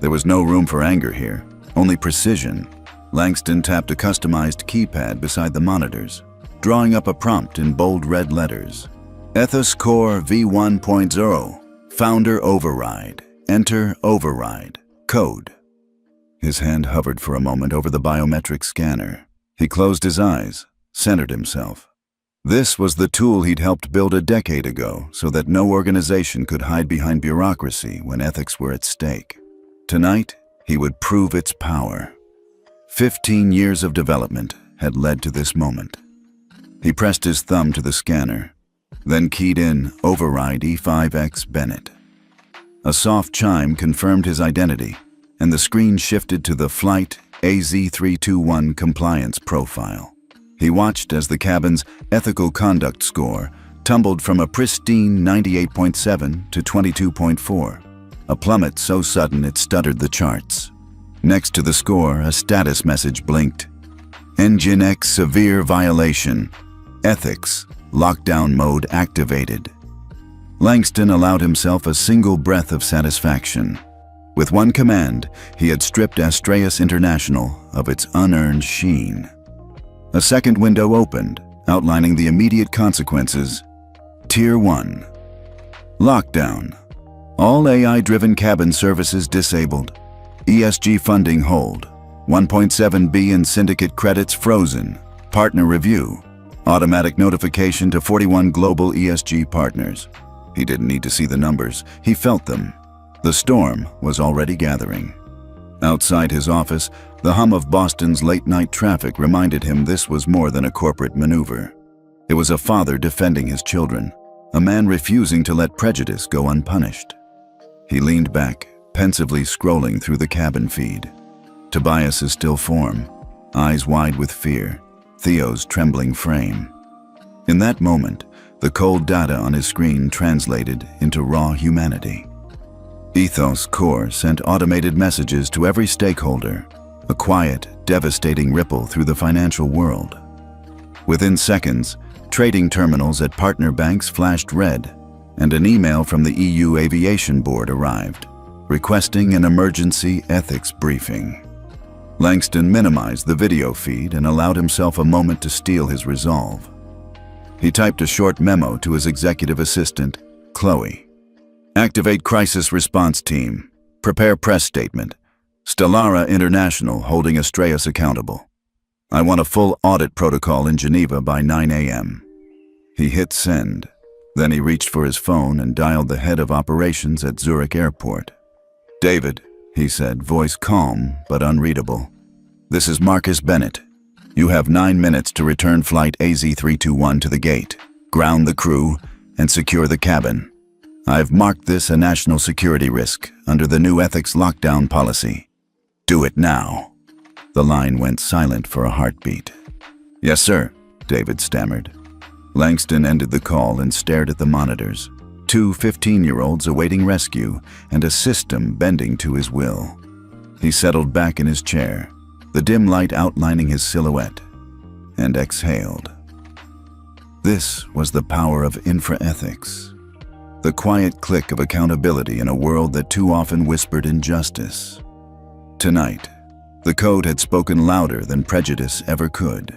[SPEAKER 1] There was no room for anger here, only precision. Langston tapped a customized keypad beside the monitors, drawing up a prompt in bold red letters. Ethos Core V1.0, Founder Override. Enter Override. Code. His hand hovered for a moment over the biometric scanner. He closed his eyes, centered himself. This was the tool he'd helped build a decade ago so that no organization could hide behind bureaucracy when ethics were at stake. Tonight, he would prove its power. 15 years of development had led to this moment. He pressed his thumb to the scanner, then keyed in Override E5X Bennett. A soft chime confirmed his identity, and the screen shifted to the Flight AZ-321 compliance profile. He watched as the cabin's ethical conduct score tumbled from a pristine 98.7 to 22.4, a plummet so sudden it stuttered the charts. Next to the score, a status message blinked. Engine X severe violation. Ethics, lockdown mode activated. Langston allowed himself a single breath of satisfaction. With one command, he had stripped Astreus International of its unearned sheen. A second window opened, outlining the immediate consequences. Tier 1. Lockdown. All AI-driven cabin services disabled. ESG funding hold. 1.7B in syndicate credits frozen. Partner review. Automatic notification to 41 global ESG partners. He didn't need to see the numbers. He felt them. The storm was already gathering. Outside his office, the hum of Boston's late-night traffic reminded him this was more than a corporate maneuver. It was a father defending his children, a man refusing to let prejudice go unpunished. He leaned back, pensively scrolling through the cabin feed. Tobias's still form, eyes wide with fear, Theo's trembling frame. In that moment, the cold data on his screen translated into raw humanity. Ethos Core sent automated messages to every stakeholder, a quiet, devastating ripple through the financial world. Within seconds, trading terminals at partner banks flashed red, and an email from the EU Aviation Board arrived, requesting an emergency ethics briefing. Langston minimized the video feed and allowed himself a moment to steel his resolve. He typed a short memo to his executive assistant, Chloe. Activate crisis response team. Prepare press statement. Stellara International holding Astreus accountable. I want a full audit protocol in Geneva by 9 a.m. He hit send. Then he reached for his phone and dialed the head of operations at Zurich Airport. David, he said, voice calm but unreadable. This is Marcus Bennett. You have 9 minutes to return Flight AZ-321 to the gate, ground the crew, and secure the cabin. I've marked this a national security risk under the new ethics lockdown policy. Do it now. The line went silent for a heartbeat. Yes, sir, David stammered. Langston ended the call and stared at the monitors. 2 15-year-olds awaiting rescue and a system bending to his will. He settled back in his chair, the dim light outlining his silhouette, and exhaled. This was the power of infraethics. The quiet click of accountability in a world that too often whispered injustice. Tonight, the code had spoken louder than prejudice ever could.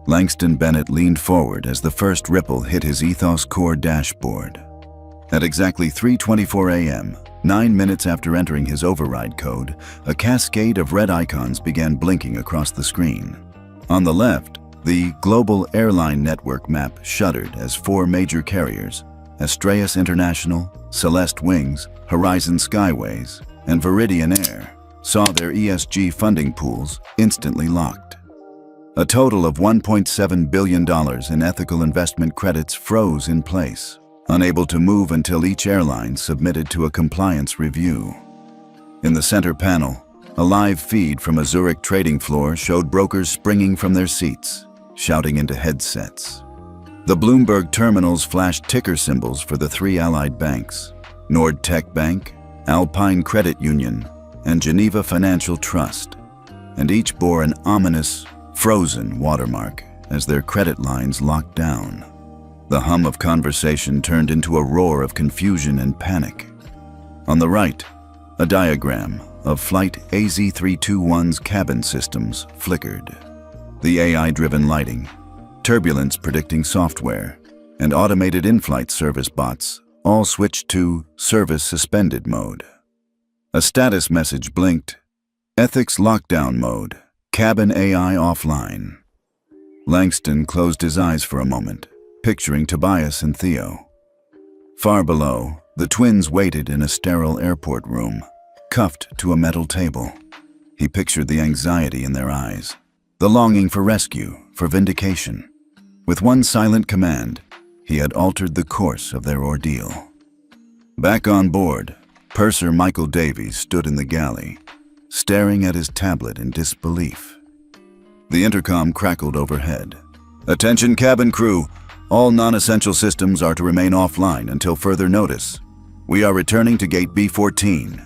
[SPEAKER 1] Langston Bennett leaned forward as the first ripple hit his Ethos Core dashboard. At exactly 3:24 a.m., 9 minutes after entering his override code, a cascade of red icons began blinking across the screen. On the left, the global airline network map shuddered as 4 major carriers, Astraeus International, Celeste Wings, Horizon Skyways, and Viridian Air, saw their ESG funding pools instantly locked. A total of $1.7 billion in ethical investment credits froze in place, unable to move until each airline submitted to a compliance review. In the center panel, a live feed from a Zurich trading floor showed brokers springing from their seats, shouting into headsets. The Bloomberg terminals flashed ticker symbols for the 3 allied banks, Nordtech Bank, Alpine Credit Union, and Geneva Financial Trust, and each bore an ominous, frozen watermark as their credit lines locked down. The hum of conversation turned into a roar of confusion and panic. On the right, a diagram of Flight AZ321's cabin systems flickered. The AI-driven lighting, turbulence predicting software, and automated in-flight service bots all switched to service suspended mode. A status message blinked, ethics lockdown mode, cabin AI offline. Langston closed his eyes for a moment, picturing Tobias and Theo. Far below, the twins waited in a sterile airport room, cuffed to a metal table. He pictured the anxiety in their eyes, the longing for rescue, for vindication. With one silent command, he had altered the course of their ordeal. Back on board, Purser Michael Davies stood in the galley, staring at his tablet in disbelief. The intercom crackled overhead. "Attention cabin crew, all non-essential systems are to remain offline until further notice. We are returning to gate B14.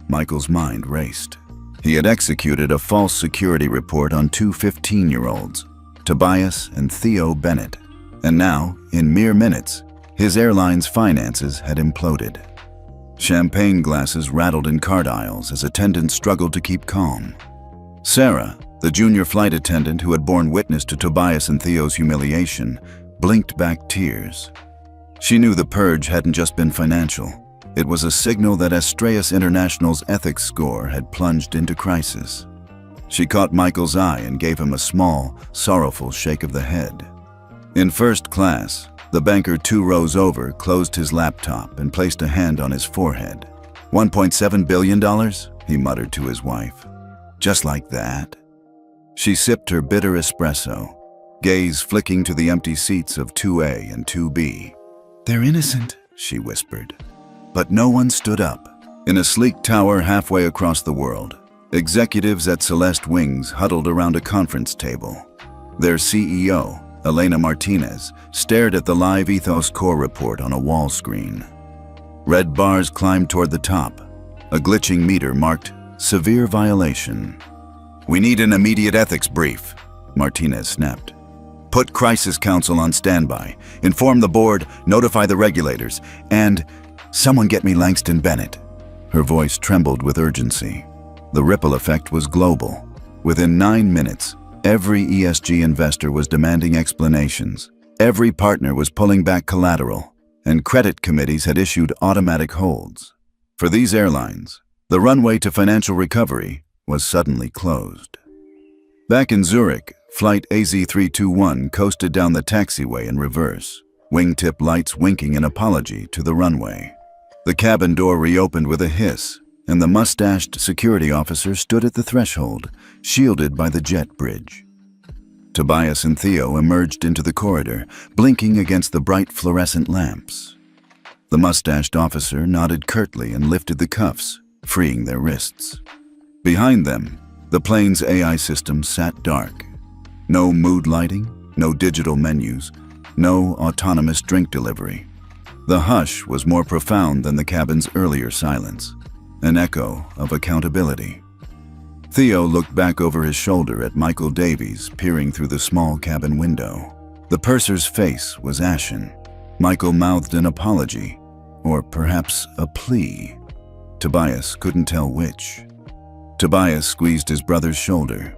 [SPEAKER 1] Michael's mind raced. He had executed a false security report on 2 15-year-olds, Tobias and Theo Bennett, and now, in mere minutes, his airline's finances had imploded. Champagne glasses rattled in cart aisles as attendants struggled to keep calm. Sarah, the junior flight attendant who had borne witness to Tobias and Theo's humiliation, blinked back tears. She knew the purge hadn't just been financial. It was a signal that Astraeus International's ethics score had plunged into crisis. She caught Michael's eye and gave him a small, sorrowful shake of the head. In first class, the banker 2 rows over closed his laptop and placed a hand on his forehead. $1.7 billion, he muttered to his wife. Just like that? She sipped her bitter espresso, gaze flicking to the empty seats of 2A and 2B. "They're innocent," she whispered. But no one stood up. In a sleek tower halfway across the world, executives at Celeste Wings huddled around a conference table. Their CEO, Elena Martinez, stared at the live Ethos Core report on a wall screen. Red bars climbed toward the top. A glitching meter marked severe violation. "We need an immediate ethics brief," Martinez snapped. "Put Crisis Council on standby. Inform the board, notify the regulators, and someone get me Langston Bennett." Her voice trembled with urgency. The ripple effect was global. Within 9 minutes, every ESG investor was demanding explanations. Every partner was pulling back collateral, and credit committees had issued automatic holds. For these airlines, the runway to financial recovery was suddenly closed. Back in Zurich, Flight AZ321 coasted down the taxiway in reverse, wingtip lights winking an apology to the runway. The cabin door reopened with a hiss, and the mustached security officer stood at the threshold, shielded by the jet bridge. Tobias and Theo emerged into the corridor, blinking against the bright fluorescent lamps. The mustached officer nodded curtly and lifted the cuffs, freeing their wrists. Behind them, the plane's AI system sat dark. No mood lighting, no digital menus, no autonomous drink delivery. The hush was more profound than the cabin's earlier silence, an echo of accountability. Theo looked back over his shoulder at Michael Davies peering through the small cabin window. The purser's face was ashen. Michael mouthed an apology, or perhaps a plea. Tobias couldn't tell which. Tobias squeezed his brother's shoulder.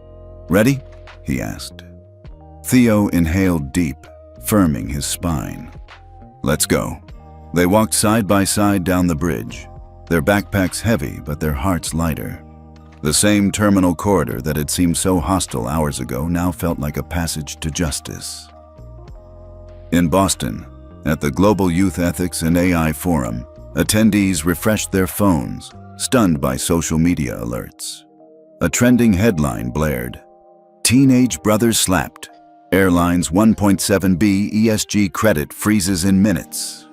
[SPEAKER 1] "Ready?" he asked. Theo inhaled deep, firming his spine. "Let's go." They walked side by side down the bridge. their backpacks heavy but their hearts lighter. The same terminal corridor that had seemed so hostile hours ago now felt like a passage to justice. In Boston, at the Global Youth Ethics and AI Forum, attendees refreshed their phones, stunned by social media alerts. A trending headline blared, "Teenage brothers slapped. Airlines 1.7B ESG credit freezes in minutes."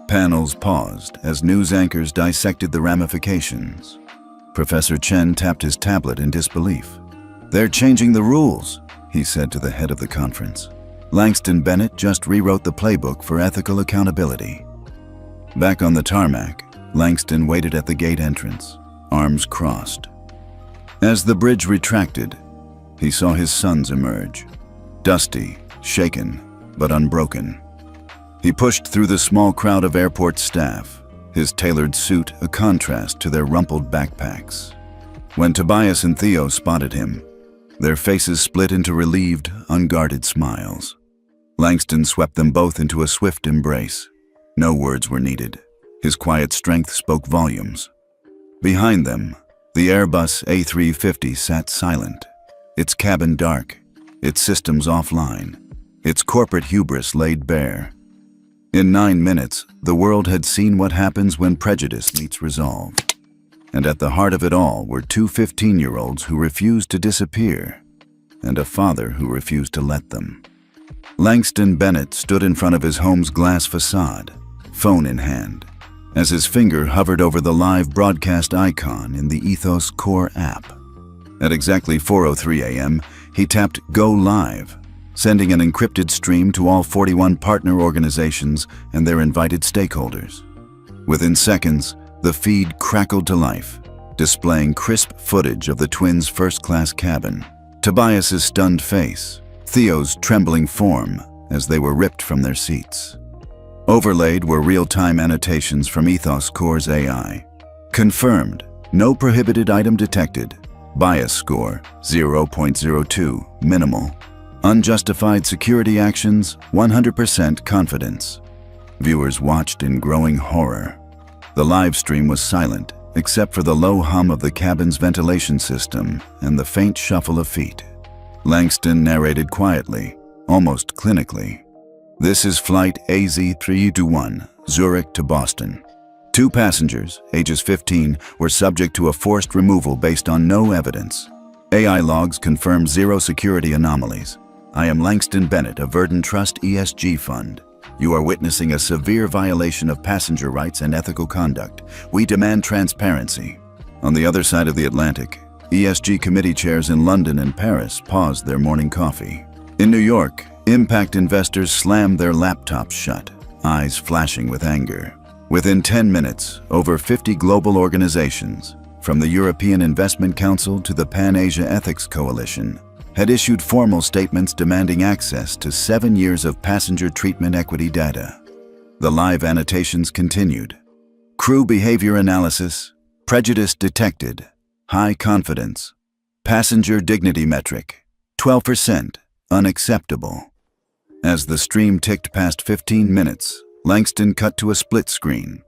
[SPEAKER 1] Panels paused as news anchors dissected the ramifications. Professor Chen tapped his tablet in disbelief. "They're changing the rules," he said to the head of the conference. Langston Bennett just rewrote the playbook for ethical accountability. Back on the tarmac, Langston waited at the gate entrance, arms crossed. As the bridge retracted, he saw his sons emerge, dusty, shaken, but unbroken. He pushed through the small crowd of airport staff, his tailored suit a contrast to their rumpled backpacks. When Tobias and Theo spotted him, their faces split into relieved, unguarded smiles. Langston swept them both into a swift embrace. No words were needed. His quiet strength spoke volumes. Behind them, the Airbus A350 sat silent, its cabin dark, its systems offline, its corporate hubris laid bare. In 9 minutes, the world had seen what happens when prejudice meets resolve. And at the heart of it all were two 15-year-olds who refused to disappear, and a father who refused to let them. Langston Bennett stood in front of his home's glass facade, phone in hand, as his finger hovered over the live broadcast icon in the Ethos Core app. At exactly 4:03 a.m., he tapped Go Live, sending an encrypted stream to all 41 partner organizations and their invited stakeholders. Within seconds, the feed crackled to life, displaying crisp footage of the twins' first-class cabin, Tobias's stunned face, Theo's trembling form as they were ripped from their seats. Overlaid were real-time annotations from Ethos Core's AI. Confirmed, no prohibited item detected. Bias score, 0.02, minimal. Unjustified security actions, 100% confidence. Viewers watched in growing horror. The live stream was silent, except for the low hum of the cabin's ventilation system and the faint shuffle of feet. Langston narrated quietly, almost clinically. "This is flight AZ321, Zurich to Boston. 2 passengers, ages 15, were subject to a forced removal based on no evidence. AI logs confirm 0 security anomalies. I am Langston Bennett of Verdant Trust ESG Fund. You are witnessing a severe violation of passenger rights and ethical conduct. We demand transparency." On the other side of the Atlantic, ESG committee chairs in London and Paris paused their morning coffee. In New York, impact investors slammed their laptops shut, eyes flashing with anger. Within 10 minutes, over 50 global organizations, from the European Investment Council to the Pan-Asia Ethics Coalition, had issued formal statements demanding access to 7 years of passenger treatment equity data. The live annotations continued. Crew behavior analysis, prejudice detected, high confidence, passenger dignity metric, 12%, unacceptable. As the stream ticked past 15 minutes, Langston cut to a split screen.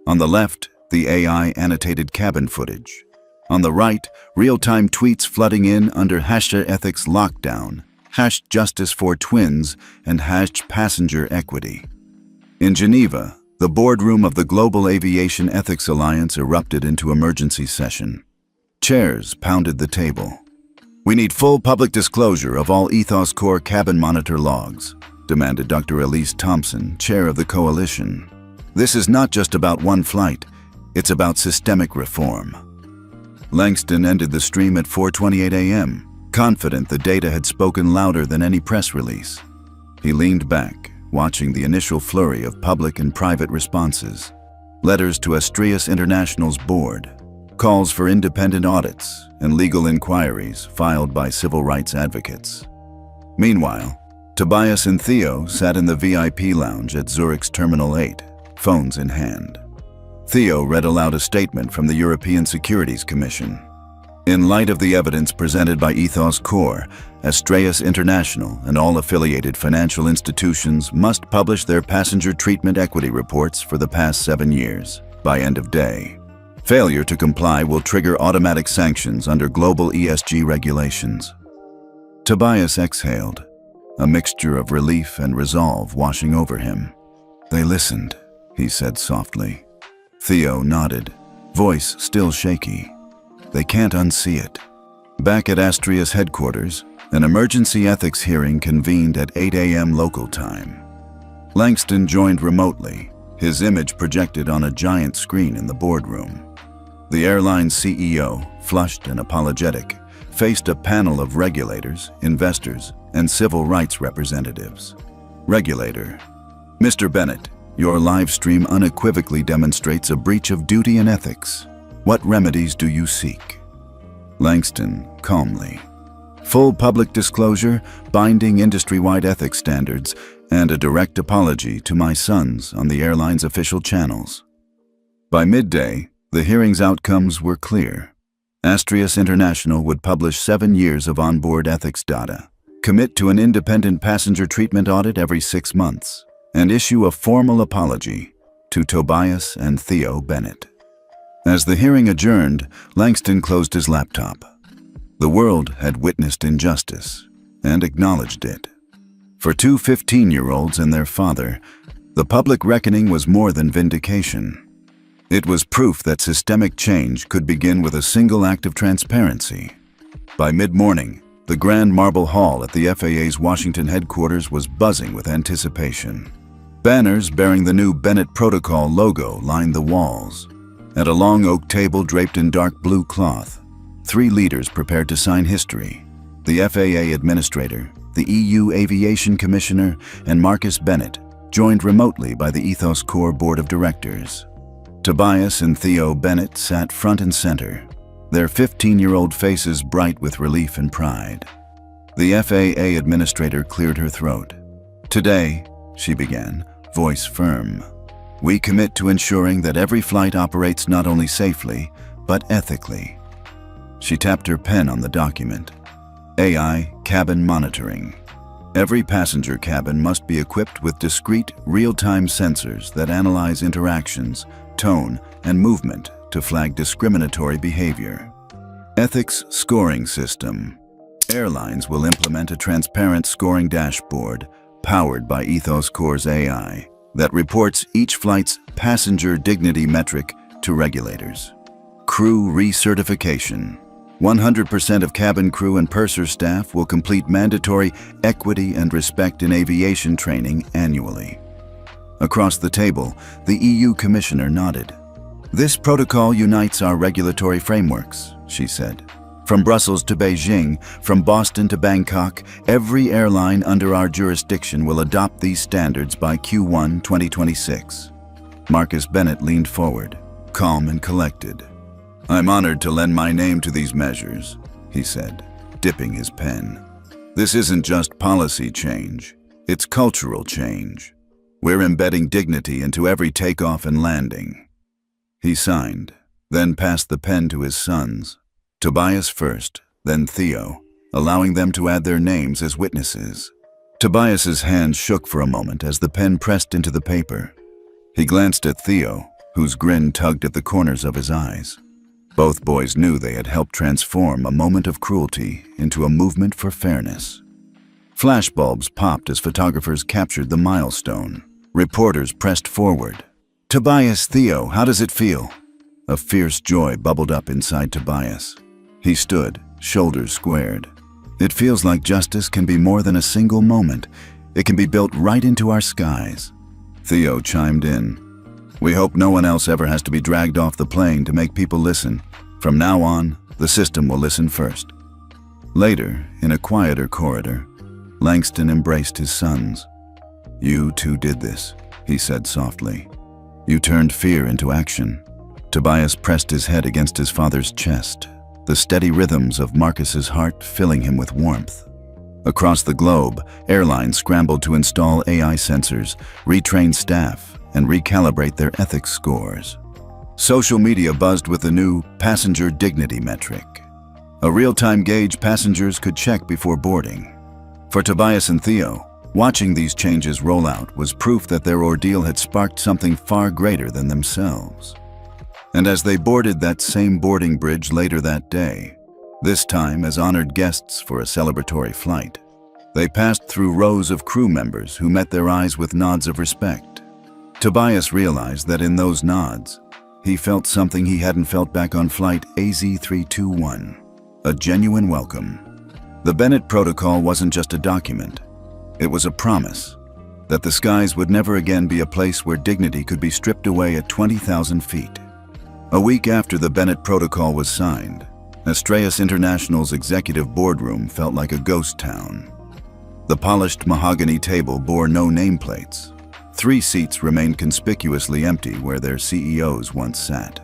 [SPEAKER 1] On the left, the AI annotated cabin footage. On the right, real-time tweets flooding in under #ethics lockdown, #justice for twins, and #passenger equity. In Geneva, the boardroom of the Global Aviation Ethics Alliance erupted into emergency session. Chairs pounded the table. "We need full public disclosure of all Ethos Core cabin monitor logs," demanded Dr. Elise Thompson, chair of the coalition. "This is not just about one flight, it's about systemic reform." Langston ended the stream at 4:28 a.m., confident the data had spoken louder than any press release. He leaned back, watching the initial flurry of public and private responses. Letters to Astrias International's board, calls for independent audits, and legal inquiries filed by civil rights advocates. Meanwhile, Tobias and Theo sat in the VIP lounge at Zurich's Terminal 8, phones in hand. Theo read aloud a statement from the European Securities Commission. In light of the evidence presented by Ethos Core, Astrias International and all affiliated financial institutions must publish their passenger treatment equity reports for the past 7 years. by end of day. Failure to comply will trigger automatic sanctions under global ESG regulations. Tobias exhaled, a mixture of relief and resolve washing over him. They listened, he said softly. Theo nodded, voice still shaky. They can't unsee it. Back at Astria's headquarters, an emergency ethics hearing convened at 8 a.m. local time. Langston joined remotely, his image projected on a giant screen in the boardroom. The airline's CEO, flushed and apologetic, faced a panel of regulators, investors, and civil rights representatives. Regulator: Mr. Bennett, your live stream unequivocally demonstrates a breach of duty and ethics. What remedies do you seek? Langston, calmly: full public disclosure, binding industry-wide ethics standards, and a direct apology to my sons on the airline's official channels. By midday, the hearing's outcomes were clear. Astrias International would publish 7 years of onboard ethics data, commit to an independent passenger treatment audit every 6 months, and issue a formal apology to Tobias and Theo Bennett. As the hearing adjourned, Langston closed his laptop. The world had witnessed injustice and acknowledged it. For two 15-year-olds and their father, the public reckoning was more than vindication. It was proof that systemic change could begin with a single act of transparency. By mid-morning, the Grand Marble Hall at the FAA's Washington headquarters was buzzing with anticipation. Banners bearing the new Bennett Protocol logo lined the walls. At a long oak table draped in dark blue cloth, 3 leaders prepared to sign history: the FAA Administrator, the EU Aviation Commissioner, and Marcus Bennett, joined remotely by the Ethos Corps Board of Directors. Tobias and Theo Bennett sat front and center, their 15-year-old faces bright with relief and pride. The FAA Administrator cleared her throat. Today, she began, voice firm, we commit to ensuring that every flight operates not only safely, but ethically. She tapped her pen on the document. AI cabin monitoring. Every passenger cabin must be equipped with discrete, real-time sensors that analyze interactions, tone, and movement to flag discriminatory behavior. Ethics scoring system. Airlines will implement a transparent scoring dashboard powered by Ethos Corps' AI that reports each flight's passenger dignity metric to regulators. Crew recertification. 100% of cabin crew and purser staff will complete mandatory equity and respect in aviation training annually. Across the table, the EU Commissioner nodded. This protocol unites our regulatory frameworks, she said. From Brussels to Beijing, from Boston to Bangkok, every airline under our jurisdiction will adopt these standards by Q1 2026. Marcus Bennett leaned forward, calm and collected. I'm honored to lend my name to these measures, he said, dipping his pen. This isn't just policy change, it's cultural change. We're embedding dignity into every takeoff and landing. He signed, then passed the pen to his sons, Tobias first, then Theo, allowing them to add their names as witnesses. Tobias's hand shook for a moment as the pen pressed into the paper. He glanced at Theo, whose grin tugged at the corners of his eyes. Both boys knew they had helped transform a moment of cruelty into a movement for fairness. Flashbulbs popped as photographers captured the milestone. Reporters pressed forward. Tobias, Theo, how does it feel? A fierce joy bubbled up inside Tobias. He stood, shoulders squared. It feels like justice can be more than a single moment. It can be built right into our skies. Theo chimed in. We hope no one else ever has to be dragged off the plane to make people listen. From now on, the system will listen first. Later, in a quieter corridor, Langston embraced his sons. You two did this, he said softly. You turned fear into action. Tobias pressed his head against his father's chest, the steady rhythms of Marcus's heart filling him with warmth. Across the globe, airlines scrambled to install AI sensors, retrain staff, and recalibrate their ethics scores. Social media buzzed with the new passenger dignity metric, a real-time gauge passengers could check before boarding. For Tobias and Theo, watching these changes roll out was proof that their ordeal had sparked something far greater than themselves. And as they boarded that same boarding bridge later that day, this time as honored guests for a celebratory flight, they passed through rows of crew members who met their eyes with nods of respect. Tobias realized that in those nods, he felt something he hadn't felt back on flight AZ321, a genuine welcome. The Bennett Protocol wasn't just a document. It was a promise that the skies would never again be a place where dignity could be stripped away at 20,000 feet. A week after the Bennett Protocol was signed, Astraeus International's executive boardroom felt like a ghost town. The polished mahogany table bore no nameplates. 3 seats remained conspicuously empty where their CEOs once sat.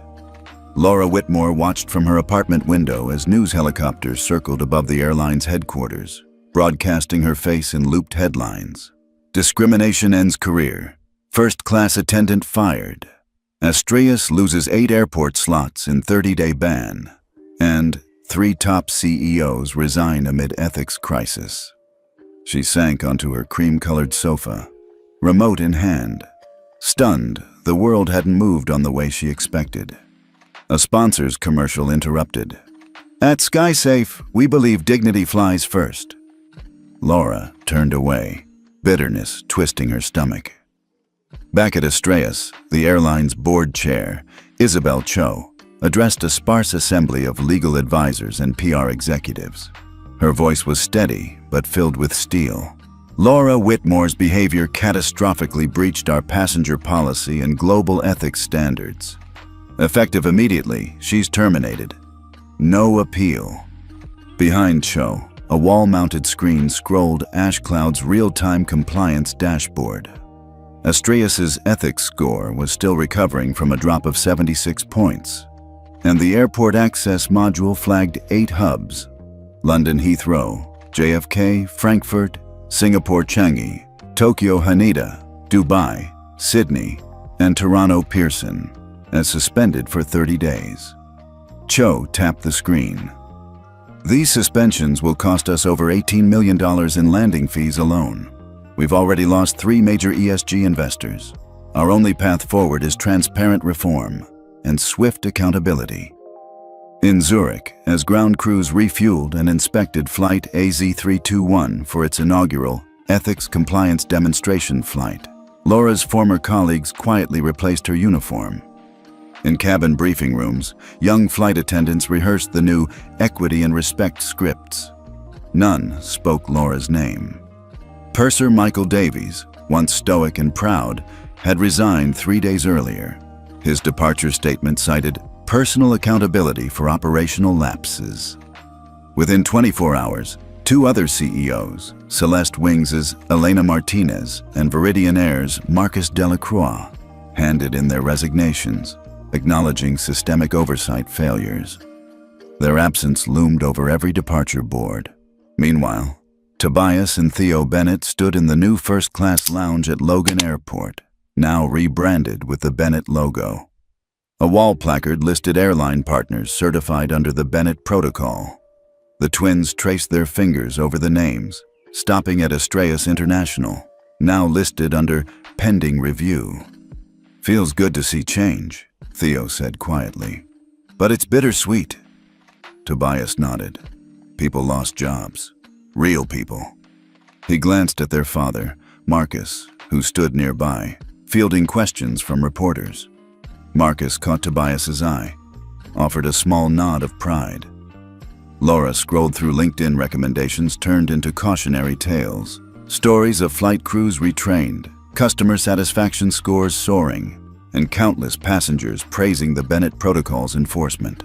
[SPEAKER 1] Laura Whitmore watched from her apartment window as news helicopters circled above the airline's headquarters, broadcasting her face in looped headlines. Discrimination ends career. First-class attendant fired. Astraeus loses 8 airport slots in 30-day ban. And 3 top CEOs resign amid ethics crisis. She sank onto her cream-colored sofa, remote in hand. Stunned, the world hadn't moved on the way she expected. A sponsor's commercial interrupted. At SkySafe, we believe dignity flies first. Laura turned away, bitterness twisting her stomach. Back at Astraeus, the airline's board chair, Isabel Cho, addressed a sparse assembly of legal advisors and PR executives. Her voice was steady, but filled with steel. Laura Whitmore's behavior catastrophically breached our passenger policy and global ethics standards. Effective immediately, she's terminated. No appeal. Behind Cho, a wall-mounted screen scrolled AshCloud's real-time compliance dashboard. Astraeus's ethics score was still recovering from a drop of 76 points, and the airport access module flagged 8 hubs: London Heathrow, JFK, Frankfurt, Singapore Changi, Tokyo Haneda, Dubai, Sydney, and Toronto Pearson, as suspended for 30 days. Cho tapped the screen. These suspensions will cost us over $18 million in landing fees alone. We've already lost 3 major ESG investors. Our only path forward is transparent reform and swift accountability. In Zurich, as ground crews refueled and inspected Flight AZ321 for its inaugural Ethics Compliance Demonstration Flight, Laura's former colleagues quietly replaced her uniform. In cabin briefing rooms, young flight attendants rehearsed the new equity and respect scripts. None spoke Laura's name. Purser Michael Davies, once stoic and proud, had resigned 3 days earlier. His departure statement cited personal accountability for operational lapses. Within 24 hours, 2 other CEOs, Celeste Wings' Elena Martinez and Viridian Air's Marcus Delacroix, handed in their resignations, acknowledging systemic oversight failures. Their absence loomed over every departure board. Meanwhile, Tobias and Theo Bennett stood in the new first-class lounge at Logan Airport, now rebranded with the Bennett logo. A wall placard listed airline partners certified under the Bennett Protocol. The twins traced their fingers over the names, stopping at Astraeus International, now listed under pending review. Feels good to see change, Theo said quietly. But it's bittersweet. Tobias nodded. People lost jobs. Real people. He glanced at their father, Marcus, who stood nearby, fielding questions from reporters. Marcus caught Tobias's eye, offered a small nod of pride. Laura scrolled through LinkedIn recommendations turned into cautionary tales. Stories of flight crews retrained, customer satisfaction scores soaring, and countless passengers praising the Bennett Protocol's enforcement.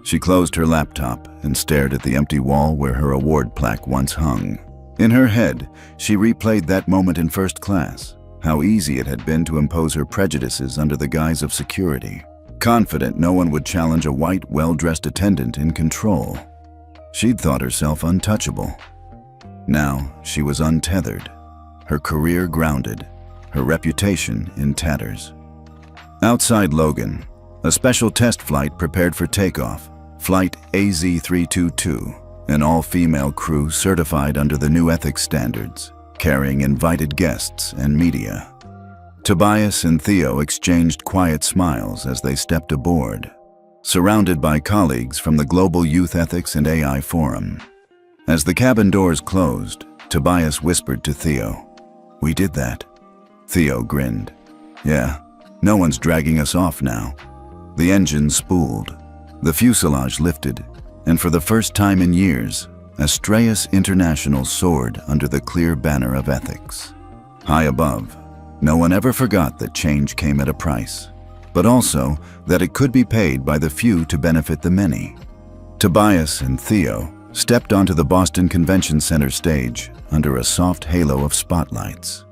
[SPEAKER 1] She closed her laptop and stared at the empty wall where her award plaque once hung. In her head, she replayed that moment in first class, how easy it had been to impose her prejudices under the guise of security, confident no one would challenge a white, well-dressed attendant in control. She'd thought herself untouchable. Now she was untethered, her career grounded, her reputation in tatters. Outside Logan, a special test flight prepared for takeoff, Flight AZ322, an all-female crew certified under the new ethics standards, carrying invited guests and media. Tobias and Theo exchanged quiet smiles as they stepped aboard, surrounded by colleagues from the Global Youth Ethics and AI Forum. As the cabin doors closed, Tobias whispered to Theo, "We did that." Theo grinned. "Yeah, no one's dragging us off now." The engine spooled, the fuselage lifted, and for the first time in years, Astraeus International soared under the clear banner of ethics. High above, no one ever forgot that change came at a price, but also that it could be paid by the few to benefit the many. Tobias and Theo stepped onto the Boston Convention Center stage under a soft halo of spotlights.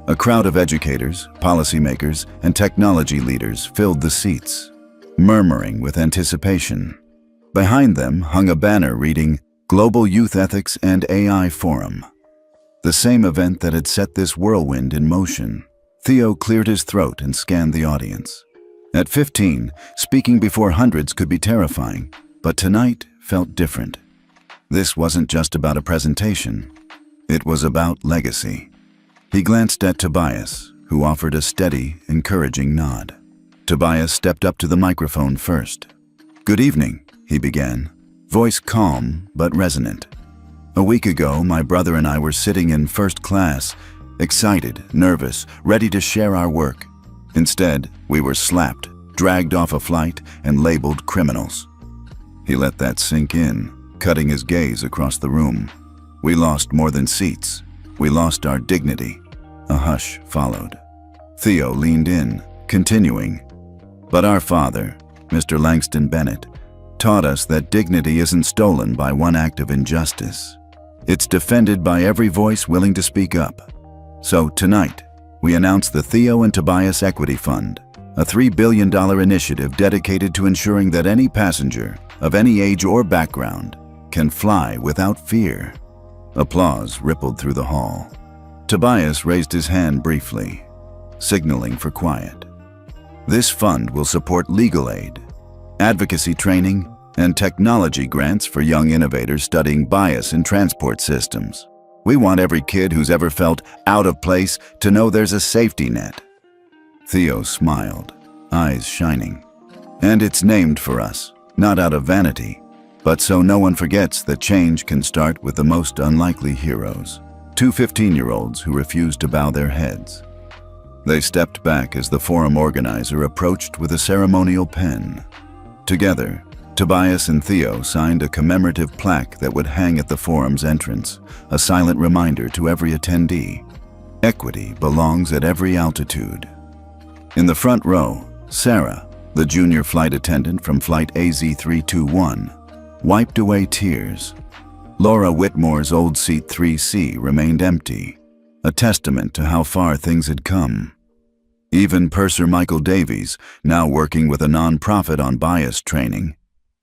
[SPEAKER 1] A crowd of educators, policymakers, and technology leaders filled the seats, murmuring with anticipation. Behind them hung a banner reading, "Global Youth Ethics and AI Forum." The same event that had set this whirlwind in motion. Theo cleared his throat and scanned the audience. At 15, speaking before hundreds could be terrifying, but tonight felt different. This wasn't just about a presentation. It was about legacy. He glanced at Tobias, who offered a steady, encouraging nod. Tobias stepped up to the microphone first. "Good evening," he began, voice calm but resonant. "A week ago, my brother and I were sitting in first class, excited, nervous, ready to share our work. Instead, we were slapped, dragged off a flight, and labeled criminals." He let that sink in, cutting his gaze across the room. "We lost more than seats. We lost our dignity." A hush followed. Theo leaned in, continuing, "But our father, Mr. Langston Bennett, taught us that dignity isn't stolen by one act of injustice. It's defended by every voice willing to speak up. So tonight, we announce the Theo and Tobias Equity Fund, a $3 billion initiative dedicated to ensuring that any passenger, of any age or background, can fly without fear." Applause rippled through the hall. Tobias raised his hand briefly, signaling for quiet. "This fund will support legal aid, advocacy training, and technology grants for young innovators studying bias in transport systems. We want every kid who's ever felt out of place to know there's a safety net." Theo smiled, eyes shining. "And it's named for us, not out of vanity, but so no one forgets that change can start with the most unlikely heroes, two 15-year-olds who refused to bow their heads." They stepped back as the forum organizer approached with a ceremonial pen. Together, Tobias and Theo signed a commemorative plaque that would hang at the forum's entrance, a silent reminder to every attendee. Equity belongs at every altitude. In the front row, Sarah, the junior flight attendant from Flight AZ321, wiped away tears. Laura Whitmore's old seat 3C remained empty, a testament to how far things had come. Even Purser Michael Davies, now working with a non-profit on bias training,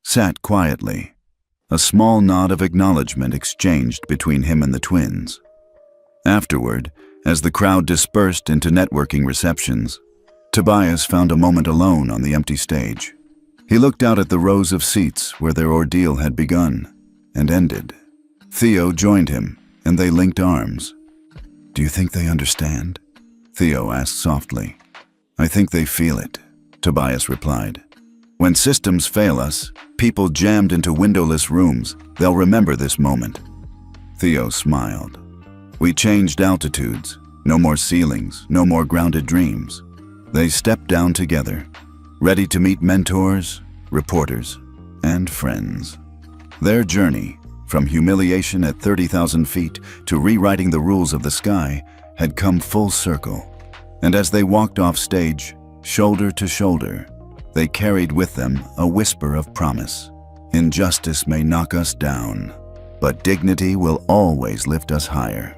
[SPEAKER 1] sat quietly, a small nod of acknowledgement exchanged between him and the twins. Afterward, as the crowd dispersed into networking receptions, Tobias found a moment alone on the empty stage. He looked out at the rows of seats where their ordeal had begun and ended. Theo joined him, and they linked arms. "Do you think they understand?" Theo asked softly. "I think they feel it," Tobias replied. "When systems fail us, people jammed into windowless rooms, they'll remember this moment." Theo smiled. "We changed altitudes. No more ceilings, no more grounded dreams." They stepped down together, ready to meet mentors, reporters, and friends. Their journey, from humiliation at 30,000 feet to rewriting the rules of the sky, had come full circle. And as they walked off stage, shoulder to shoulder, they carried with them a whisper of promise. Injustice may knock us down, but dignity will always lift us higher.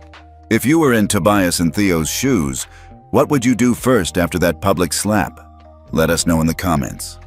[SPEAKER 1] If you were in Tobias and Theo's shoes, what would you do first after that public slap? Let us know in the comments.